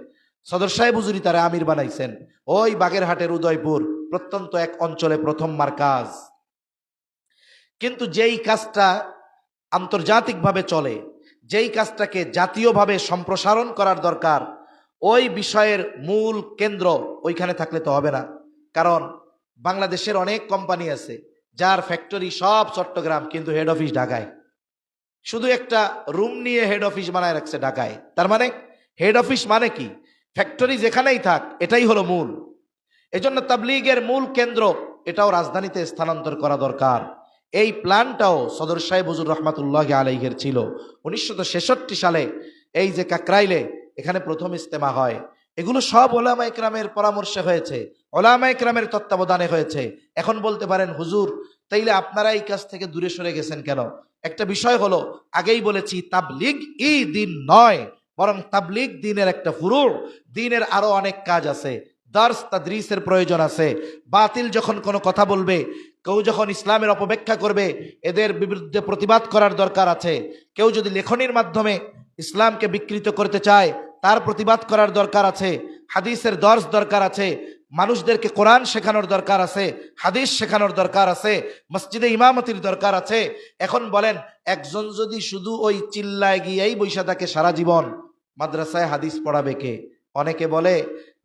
সদর সাহেব হুজুরি তারা আমির বানাইছেন। ওই বাগেরহাটের উদয়পুর প্রত্যন্ত এক অঞ্চলে প্রথম মারকাজ। কিন্তু যেই কাজটা আন্তর্জাতিকভাবে চলে, যেই কাজটাকে জাতীয়ভাবে সম্প্রসারণ করার দরকার, ওই বিষয়ের মূল কেন্দ্র ওইখানে থাকলে তো হবে না। কারণ বাংলাদেশের অনেক কোম্পানি আছে যার ফ্যাক্টরি সব চট্টগ্রাম, কিন্তু হেড অফিস ঢাকায়। শুধু একটা রুম নিয়ে হেড অফিস বানায় রাখছে ঢাকায়। তার মানে হেড অফিস মানে কি? ফ্যাক্টরি যেখানেই থাক, এটাই হলো মূল। এজন্য তাবলীগের মূল কেন্দ্র এটাও রাজধানীতে স্থানান্তর করা দরকার। এই প্ল্যানটাও সদর সাহেব হুজুর রহমাতুল্লাহ আলাইহির ছিল। 1966 সালে এই যে কাকরাইলে, এখানে প্রথম ইজতেমা হয়। এগুলো সব ওলামা ইকরামের পরামর্শে হয়েছে, ওলামা ইকরামের তত্ত্বাবধানে হয়েছে। এখন বলতে পারেন হুজুর, তাইলে আপনারা এই কাজ থেকে দূরে সরে গেছেন কেন? একটা বিষয় হলো, আগেই বলেছি, তাবলীগ ই দিন নয়, বরং তাবলীগ দিনের একটা ফুরু। দিনের আরো অনেক কাজ আছে, দার্স তাদরিসের প্রয়োজন আছে। বাতিল যখন কোনো কথা বলবে, কেউ যখন ইসলামের অপব্যাখ্যা করবে, এদের বিরুদ্ধে প্রতিবাদ করার দরকার আছে। কেউ যদি লেখনির মাধ্যমে ইসলামকে বিকৃত করতে চায়, তার প্রতিবাদ করার দরকার আছে। হাদিসের দর্স দরকার আছে, মানুষদেরকে কোরআন শেখানোর দরকার আছে, হাদিস শেখানোর দরকার আছে, মসজিদে ইমামতির দরকার আছে। এখন বলেন, একজন যদি শুধু ওই চিল্লায় গিয়েই বৈশা থাকে সারা জীবন, মাদ্রাসায় হাদিস পড়াবে কে? অনেকে বলে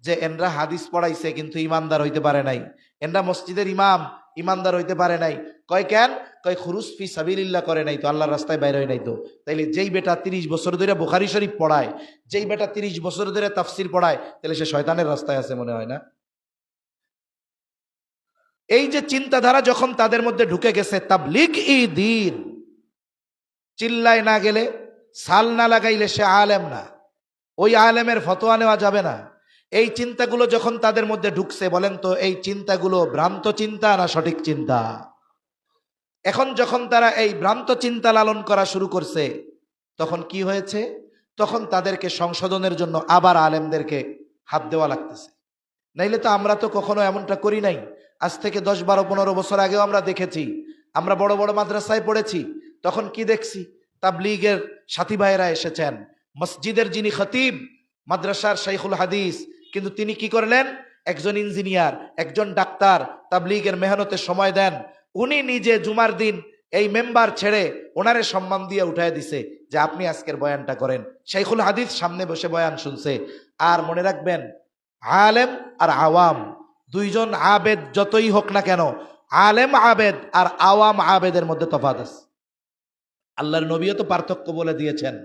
যে এনরা হাদিস পড়াইছে কিন্তু ইমানদার হইতে পারে নাই, এনরা মসজিদের ইমাম, ইমানদার হইতে পারে নাই। কয় কেন? কয় খুরুজ ফি সাবিলিল্লাহ করে নাই তো, আল্লাহর রাস্তায় বাইরে হয় নাই তো। তাইলে যেই বেটা 30 বছর ধরে বুখারী শরীফ পড়ায়, যেই বেটা 30 বছর ধরে তাফসির পড়ায়, তাহলে সে শয়তানের রাস্তায় আছে মনে হয় না? এই যে চিন্তাধারা যখন তাদের মধ্যে ঢুকে গেছে, তাবলীগ ই দ্বীন, চিল্লায় না গেলে, সাল না লাগাইলে সে আলেম না, ওই আলেমের ফতোয়া নেওয়া যাবে না। এই চিন্তাগুলো যখন তাদের মধ্যে ঢুকছে, বলেন তো এই চিন্তাগুলো ভ্রান্ত চিন্তা না সঠিক চিন্তা? এখন যখন তারা এই ভ্রান্ত চিন্তা লালন করা শুরু করছে, তখন কি হয়েছে? তখন তাদেরকে সংশোধনের জন্য আবার আলেমদেরকে হাত দেওয়া লাগতেছে। নাইলে তো আমরা তো কখনো এমনটা করি নাই। আজ থেকে 10, 12, 15 বছর আগেও আমরা দেখেছি, আমরা বড় বড় মাদ্রাসায় পড়েছি, তখন কি দেখছি? তাবলীগের সাথী ভাইয়েরা এসেছেন, মসজিদের যিনি খতিব, মাদ্রাসার শাইখুল হাদিস, কিন্তু তিনি কি করলেন? একজন ইঞ্জিনিয়ার, একজন ডাক্তার, তাবলীগের মেহনতে সময় দেন। উনি নিজে জুমার দিন এই মেম্বার ছেড়ে ওনারে সম্মান দিয়ে উঠায় দিছে যে আপনি আজকের বয়ানটা করেন। শাইখুল হাদিস সামনে বসে বয়ান শুনছে। আর মনে রাখবেন, আলেম আর আওয়াম, দুইজন আবেদ যতই হোক না কেন, আলেম আবেদ আর আওয়াম আবেদের মধ্যে তফাৎ আছে। আল্লাহর নবীও তো পার্থক্য বলে দিয়েছেন,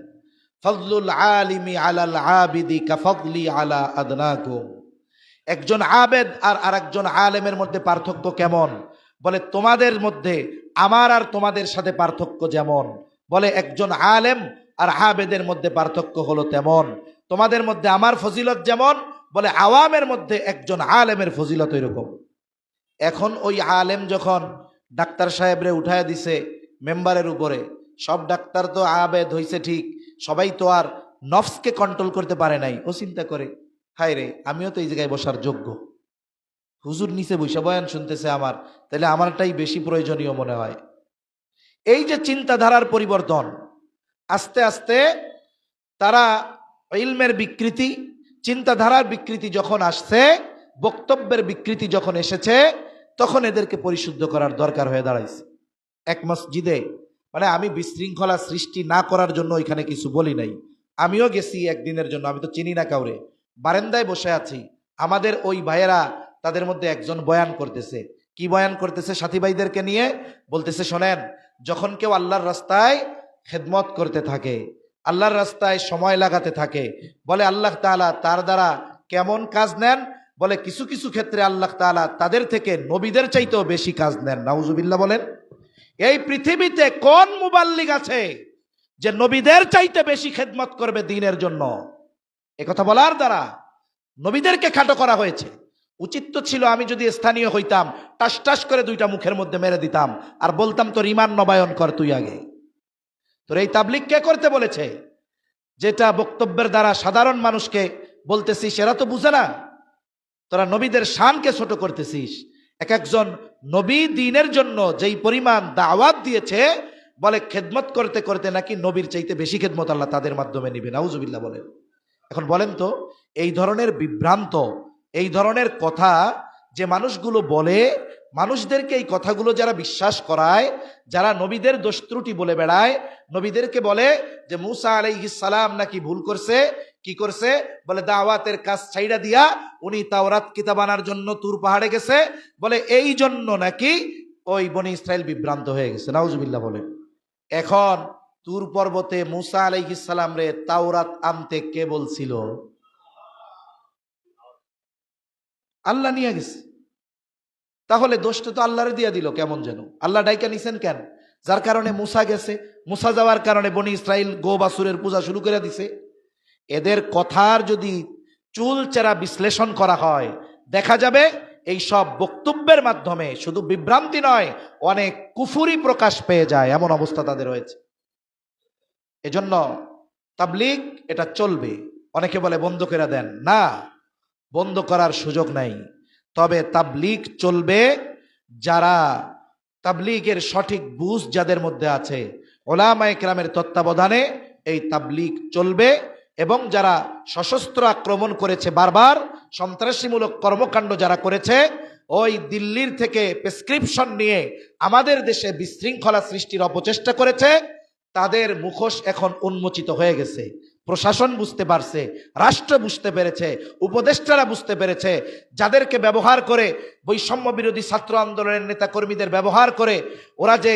ফজলুল আলিমি আলাল আবিদি কাফজলি আলা আদনাকুম। একজন আবেদ আর আরেকজন আলেমের মধ্যে পার্থক্য কেমন? বলে তোমাদের মধ্যে আমার আর তোমাদের সাথে পার্থক্য যেমন, বলে একজন আলেম আর আবেদের মধ্যে পার্থক্য হলো তেমন। তোমাদের মধ্যে আমার ফজিলত যেমন, বলে আওয়ামের মধ্যে একজন আলেমের ফজিলত এরকম। এখন ওই আলেম যখন ডাক্তার সাহেবরে উঠায় দিছে মেম্বারের উপরে, সব ডাক্তার তো আবেদ হইছে ঠিক, সবাই তো আর নফসকে কন্ট্রোল করতে পারে নাই। ও চিন্তা করে, হায় রে, আমিও তো এই জায়গায় বসার যোগ্য, হুজুর নিচে বৈশা বয়ান শুনতেছে আমার, তাহলে আমারটাই বেশি প্রয়োজনীয় মনে হয়। এই যে চিন্তাধারার পরিবর্তন, আস্তে আস্তে তারা ইলমের বিকৃতি, চিন্তাধারার বিকৃতি যখন আসছে, বক্তব্যের বিকৃতি যখন এসেছে, তখন এদেরকে পরিশুদ্ধ করার দরকার হয়ে দাঁড়াইছে। এক মসজিদে, মানে আমি বিশৃঙ্খলা সৃষ্টি না করার জন্য এখানে কিছু বলি নাই, আমিও গেছি একদিনের জন্য, আমি তো চিনি না কাউরে, বারান্দায় বসে আছি, আমাদের ওই ভাইয়েরা, তাদের মধ্যে একজন বয়ান করতেছে। কি বয়ান করতেছে? সাথী ভাইদেরকে নিয়ে বলতেছে, শোনেন, যখন কেউ আল্লাহর রাস্তায় খেদমত করতে থাকে, আল্লাহর রাস্তায় সময় লাগাতে থাকে, বলে আল্লাহ তাআলা তার দ্বারা কেমন কাজ নেন? বলে কিছু কিছু ক্ষেত্রে আল্লাহ তাআলা তাদের থেকে নবীদের চাইতেও বেশি কাজ নেন। নাউজুবিল্লাহ বলেন। এই পৃথিবীতে কোন মুবাল্লিগ আছে যে নবীদের চাইতে বেশি খেদমত করবে দ্বীনের জন্য? একথা বলার দ্বারা নবীদেরকে খাটো করা হয়েছে। উচিত তো ছিল আমি যদি স্থানীয় হইতাম, টাস টাস করে দুইটা মুখের মধ্যে মেরে দিতাম আর বলতাম তোর ঈমান নবায়ন কর তুই আগে। তোর এই তাবলীগ কে করতে বলেছে? যেটা বক্তব্যের দ্বারা সাধারণ মানুষকে বলতেছিস, এরা তো বুঝে না। তোরা নবীদের শানকে ছোট করতেছিস। এক একজন নবী দ্বীনের জন্য যেই পরিমাণ দাওয়াত দিয়েছে, বলে খেদমত করতে করতে নাকি নবীর চাইতে বেশি খেদমত আল্লাহ তাদের মাধ্যমে নিবে। নাউজুবিল্লাহ বলেন। এখন বলেন তো, এই ধরনের বিভ্রান্ত, এই ধরনের কথা যে মানুষগুলো বলে, মানুষদেরকে এই কথাগুলো যারা বিশ্বাস করায়, যারা নবীদের দোষ ত্রুটি বলে বেড়ায়, নবীদেরকে বলে যে মূসা আলাইহিস সালাম নাকি ভুল করছে, কি করছে, বলে দাওয়াতের কাজ ছাইড়া দিয়া উনি তাওরাত কিতাব আনার জন্য তুর পাহাড়ে গেছে, বলে এই জন্য নাকি ওই বনি ইসরাইল বিভ্রান্ত হয়ে গেছে। নাউজুবিল্লাহ বলেন। এখন তুর পর্বতে মূসা আলাইহিস সালাম রে তাওরাত আনতে কে বলছিল? আল্লাহ নিয়ে গেছে। তাহলে দোষটা তো আল্লাহরে দিয়ে দিল কেমন যেন। আল্লাহ ডাইকা নিছেন কেন? যার কারণে মূসা গেছে, মূসা যাওয়ার কারণে বনি ইসরাইল গো বাছুরের পূজা শুরু করে দিছে। এদের কথার যদি চুলচেরা বিশ্লেষণ করা হয়, দেখা যাবে এই সব বক্তব্যের মাধ্যমে শুধু বিভ্রান্তি নয়, অনেক কুফুরি প্রকাশ পেয়ে যায়, এমন অবস্থা তাদের হয়েছে। এজন্য তাবলীগ এটা চলবে। অনেকে বলে বন্ধ করে দেন, না, বন্ধ করার সুযোগ নাই। তবে তাবলীগ চলবে যারা তাবলীগের সঠিক বুঝ যাদের মধ্যে আছে, ওলামায়ে কেরামের তত্ত্বাবধানে এই তাবলীগ চলবে। এবং যারা সশস্ত্র আক্রমণ করেছে, বারবার সন্ত্রাসীমূলক কর্মকাণ্ড যারা করেছে, ওই দিল্লির থেকে প্রেসক্রিপশন নিয়ে আমাদের দেশে বিশৃঙ্খলা সৃষ্টির অপচেষ্টা করেছে, তাদের মুখোশ এখন উন্মোচিত হয়ে গেছে। প্রশাসন বুঝতে পারছে, রাষ্ট্র বুঝতে পেরেছে, উপদেষ্টারা বুঝতে পেরেছে, যাদেরকে ব্যবহার করে বৈষম্য বিরোধী ছাত্র আন্দোলনের নেতা কর্মীদের ব্যবহার করে ওরা যে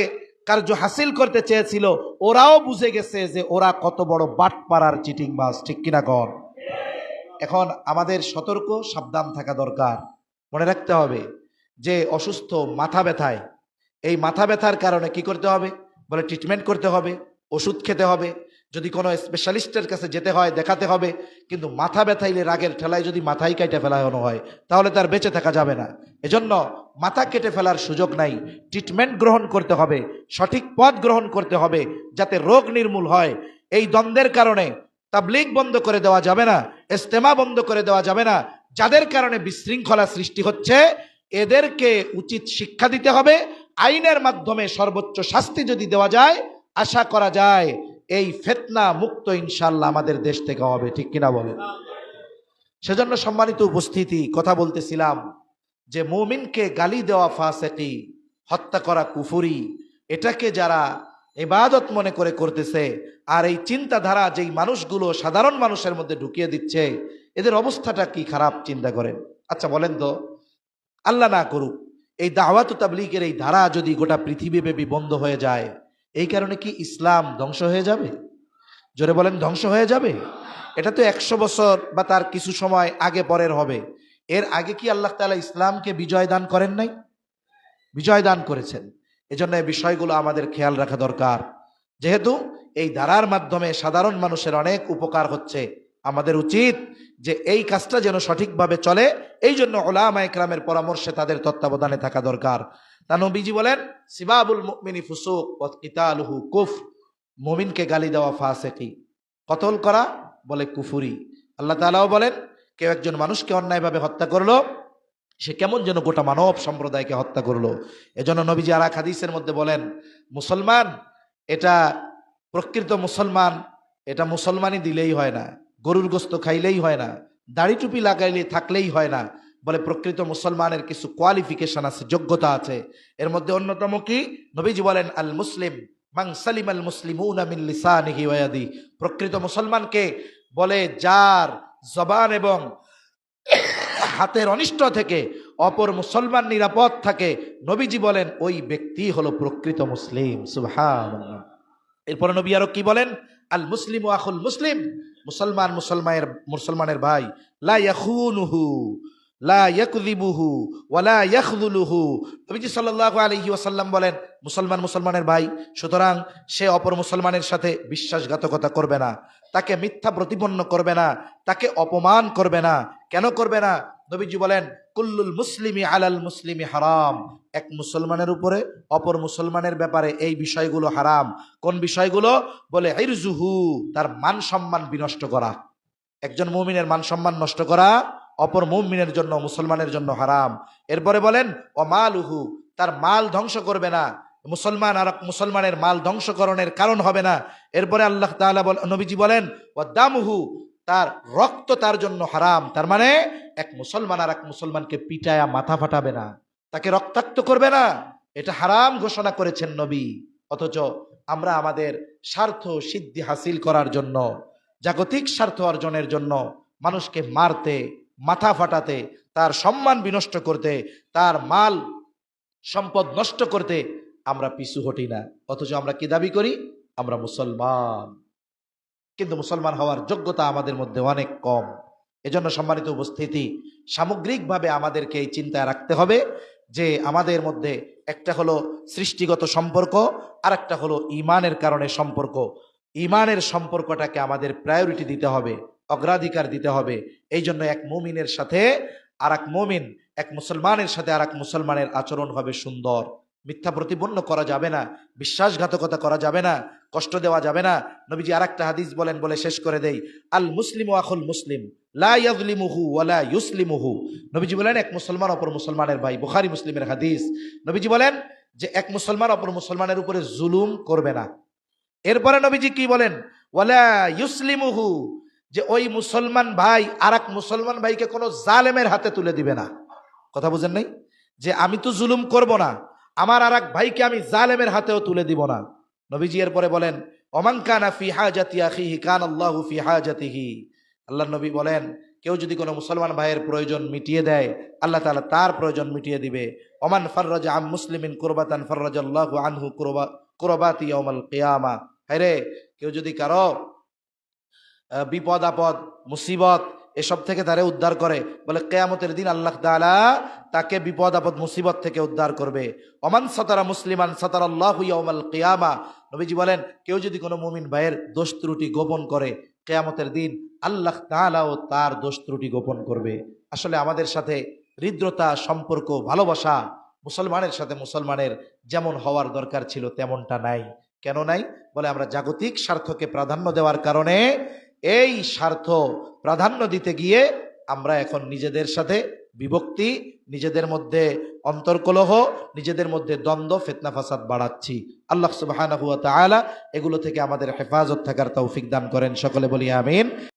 কার্য হাসিল করতে চেয়েছিল, ওরাও বুঝে গেছে যে ওরা কত বড় বাটপাড়ার চিটিংবাজ। ঠিক কিনা কর? এখন আমাদের সতর্ক সাবধান থাকা দরকার। মনে রাখতে হবে যে অসুস্থ মাথা ব্যথায়, এই মাথা ব্যথার কারণে কি করতে হবে, বলে ট্রিটমেন্ট করতে হবে, ওষুধ খেতে হবে, যদি কোনো স্পেশালিস্টের কাছে যেতে হয় দেখাতে হবে। কিন্তু মাথা ব্যথাইলে রাগের ঠেলায় যদি মাথাই কেটে ফেলানো হয়, তাহলে তার বেঁচে থাকা যাবে না। এজন্য মাথা কেটে ফেলার সুযোগ নাই, ট্রিটমেন্ট গ্রহণ করতে হবে, সঠিক পথ গ্রহণ করতে হবে, যাতে রোগ নির্মূল হয়। এই দ্বন্দ্বের কারণে তাবলীগ বন্ধ করে দেওয়া যাবে না, ইজতেমা বন্ধ করে দেওয়া যাবে না। যাদের কারণে বিশৃঙ্খলা সৃষ্টি হচ্ছে, এদেরকে উচিত শিক্ষা দিতে হবে। আইনের মাধ্যমে সর্বোচ্চ শাস্তি যদি দেওয়া যায়, আশা করা যায় এই ফিতনা মুক্ত ইনশাআল্লাহ আমাদের দেশ থেকে হবে। ঠিক কিনা বলেন? সেজন্য সম্মানিত উপস্থিতি, কথা বলতেছিলাম যে মুমিনকে গালি দেওয়া ফাসিকি, হত্যা করা কুফরি, এটাকে যারা ইবাদত মনে করে করতেছে, আর এই চিন্তাধারা যেই মানুষগুলো সাধারণ মানুষের মধ্যে ঢুকিয়ে দিচ্ছে, এদের অবস্থাটা কি খারাপ চিন্তা করেন। আচ্ছা বলেন তো, আল্লাহ না করুক এই দাওয়াত ও তাবলীগের এই ধারা যদি গোটা পৃথিবীব্যাপী বন্ধ হয়ে যায়, এই কারণে কি ইসলাম ধ্বংস হয়ে যাবে? জোরে বলেন, ধ্বংস হয়ে যাবে? এটা তো 100 বছর বা তার কিছু সময় আগে পরের হবে। এর আগে কি আল্লাহ তাআলা ইসলামকে বিজয় দান করেন নাই? বিজয় দান করেছেন। এজন্য এই বিষয়গুলো আমাদের খেয়াল রাখা দরকার। যেহেতু এই ধারার মাধ্যমে সাধারণ মানুষের অনেক উপকার হচ্ছে, আমাদের উচিত যে এই কাজটা যেন সঠিকভাবে চলে। এই জন্য উলামায়ে কেরামের পরামর্শে, তাদের তত্ত্বাবধানে থাকা দরকার। তা নবীজি বলেন, সিবাবুল মুমিনি ফুসুক ওয়া কিতালুহু কুফর, মুমিনকে গালি দেওয়া ফাসিকি, কতল করা বলে কুফরি। আল্লাহ তাআলাও বলেন, কেউ একজন মানুষকে অন্যায়ভাবে হত্যা করলো, সে কেমন যেন গোটা মানব সম্প্রদায়কে হত্যা করলো। এজন্য নবীজি আর এক হাদিসের মধ্যে বলেন, মুসলমান এটা প্রকৃত মুসলমান, এটা মুসলমানই দিলেই হয় না, গরুর গোস্ত খাইলেই হয় না, দাড়ি টুপি লাগাইলে থাকলেই হয় না। বলে প্রকৃত মুসলমানের কিছু কোয়ালিফিকেশন আছে, যোগ্যতা আছে। এর মধ্যে অন্যতম কি? নবীজি বলেন, আল মুসলিম মান সালিম আল মুসলিমুনা মিন লিসানিহি ওয়া ইয়াদি। প্রকৃত মুসলমানকে বলে যার জবান এবং হাতের অনিষ্ট থেকে অপর মুসলমান নিরাপদ থাকে। নবীজি বলেন ওই ব্যক্তি হলো প্রকৃত মুসলিম। সুবহানাল্লাহ। এরপরে নবী আরো কি বলেন? আল মুসলিমু আখুল মুসলিম, মুসলমান মুসলমানের ভাই। লা ইয়াখুনুহু লা ইয়াকযিবুহু ওয়া লা ইয়াখযুলুহু। নবীজি সাল্লাল্লাহু আলাইহি ওয়াসাল্লাম বলেন, মুসলমান মুসলমানের ভাই, সুতরাং সে অপর মুসলমানের সাথে বিশ্বাসঘাতকতা করবে না, তাকে মিথ্যা প্রতিপন্ন করবে না, তাকে অপমান করবে না। কেন করবে না? নবীজি বলেন, কুল্লুল মুসলিমি আলাল মুসলিমি হারাম। এক মুসলমানের উপরে অপর মুসলমানের ব্যাপারে এই বিষয়গুলো হারাম। কোন বিষয়গুলো? বলে ইরজুহু, তার মান সম্মান বিনষ্ট করা। একজন মুমিনের মান সম্মান নষ্ট করা অপর মুমিনের জন্য, মুসলমানের জন্য হারাম। এরপরে বলেন ও মালুহু, তার মাল ধ্বংস করবে না, মুসলমান আর মুসলমানের মাল ধ্বংসকরণের কারণ হবে না। এরপরে আল্লাহ তাআলা নবীজি বলেন ও দামুহু, তার রক্ত তার জন্য হারাম। তার মানে এক মুসলমান আর এক মুসলমানকে পিটায়া মাথা ফাটাবে না, তাকে রক্তাক্ত করবে না, এটা হারাম ঘোষণা করেছেন নবী। অথচ আমরা আমাদের স্বার্থ সিদ্ধি হাসিল করার জন্য, জাগতিক স্বার্থ অর্জনের জন্য মানুষকে মারতে, মাথা ফাটাতে, তার সম্মান বিনষ্ট করতে, তার মাল সম্পদ নষ্ট করতে আমরা পিছু হটি না। অথচ আমরা কি দাবি করি? আমরা মুসলমান, কিন্তু মুসলমান হওয়ার যোগ্যতা আমাদের মধ্যে অনেক কম। এজন্য সম্মানিত উপস্থিতি, সামগ্রিকভাবে আমাদেরকে এই চিন্তায় রাখতে হবে যে আমাদের মধ্যে একটা হলো সৃষ্টিগত সম্পর্ক, আর একটা হলো ইমানের কারণে সম্পর্ক। ইমানের সম্পর্কটাকে আমাদের প্রায়োরিটি দিতে হবে, অগ্রাধিকার দিতে হবে। এই জন্য এক মুমিনের সাথে আর এক মুমিন, এক মুসলমানের সাথে আর এক মুসলমানের আচরণ হবে সুন্দর। মিথ্যা প্রতিপন্ন করা যাবে না, বিশ্বাসঘাতকতা করা যাবে না, কষ্ট দেওয়া যাবে না। নবীজি আরেকটা হাদিস বলেন, বলে শেষ করে দেই, আল মুসলিমু আখুল মুসলিম লা ইয়াযলিমুহু ওয়া লা ইউসলিমুহু। নবীজি বলেন এক মুসলমান অপর মুসলমানের ভাই, বুখারী মুসলিমের হাদিস। নবীজি বলেন যে এক মুসলমান অপর মুসলমানের উপরে জুলুম করবে না। এরপরে নবীজি কি বলেন? ওয়ালা ইউসলিমুহু, যে ওই মুসলমান ভাই আর এক মুসলমান ভাইকে কোনো জালেমের হাতে তুলে দিবে না। কথা বুঝেন নাই? যে আমি তো জুলুম করব না, আমার আর এক ভাইকে আমি জালেমের হাতেও তুলে দিব না। নবীজি এরপরে বলেন ওমান কানা ফি হাজাতি আখিহি কানাল্লাহু ফি হাজাতিহি। আল্লাহ নবী বলেন কেউ যদি কোনো মুসলমান ভাইয়ের প্রয়োজন মিটিয়ে দেয়, আল্লাহ তাআলা তার প্রয়োজন মিটিয়ে দিবে। ওমান ফাররাজা আন মুসলিমিন কুরবাতান ফাররাজাল্লাহু আনহু কুরবাতি ইয়াউমাল কিয়ামা। হ্যাঁ, কেউ যদি কারো বিপদ আপদ মুসিবত এসব থেকে তারে উদ্ধার করে, বলে কিয়ামতের দিন আল্লাহ তাআলা তাকে বিপদ আপদ মুসিবত থেকে উদ্ধার করবে। ওমান সাতারা মুসলিমান সাতারাল্লাহু ইয়াউমাল কিয়ামা। নবীজি বলেন কেউ যদি কোনো মুমিন ভাইয়ের দোষ ত্রুটি গোপন করে, কিয়ামতের দিন আল্লাহ তাআলাও তার দোষ ত্রুটি গোপন করবে। আসলে আমাদের সাথে হৃদ্রতা, সম্পর্ক, ভালোবাসা মুসলমানের সাথে মুসলমানের যেমন হওয়ার দরকার ছিল তেমনটা নাই। কেন নাই? বলে আমরা জাগতিক স্বার্থকে প্রাধান্য দেওয়ার কারণে, এই স্বার্থ প্রাধান্য দিতে গিয়ে আমরা এখন নিজেদের সাথে বিভক্তি, নিজেদের মধ্যে অন্তর্কলহ, নিজেদের মধ্যে দ্বন্দ্ব, ফিতনা ফাসাদ বাড়াচ্ছি। আল্লাহ সুবহানাহু ওয়া তাআলা এগুলো থেকে আমাদের হেফাজত থাকার তৌফিক দান করেন। সকলে বলি আমিন।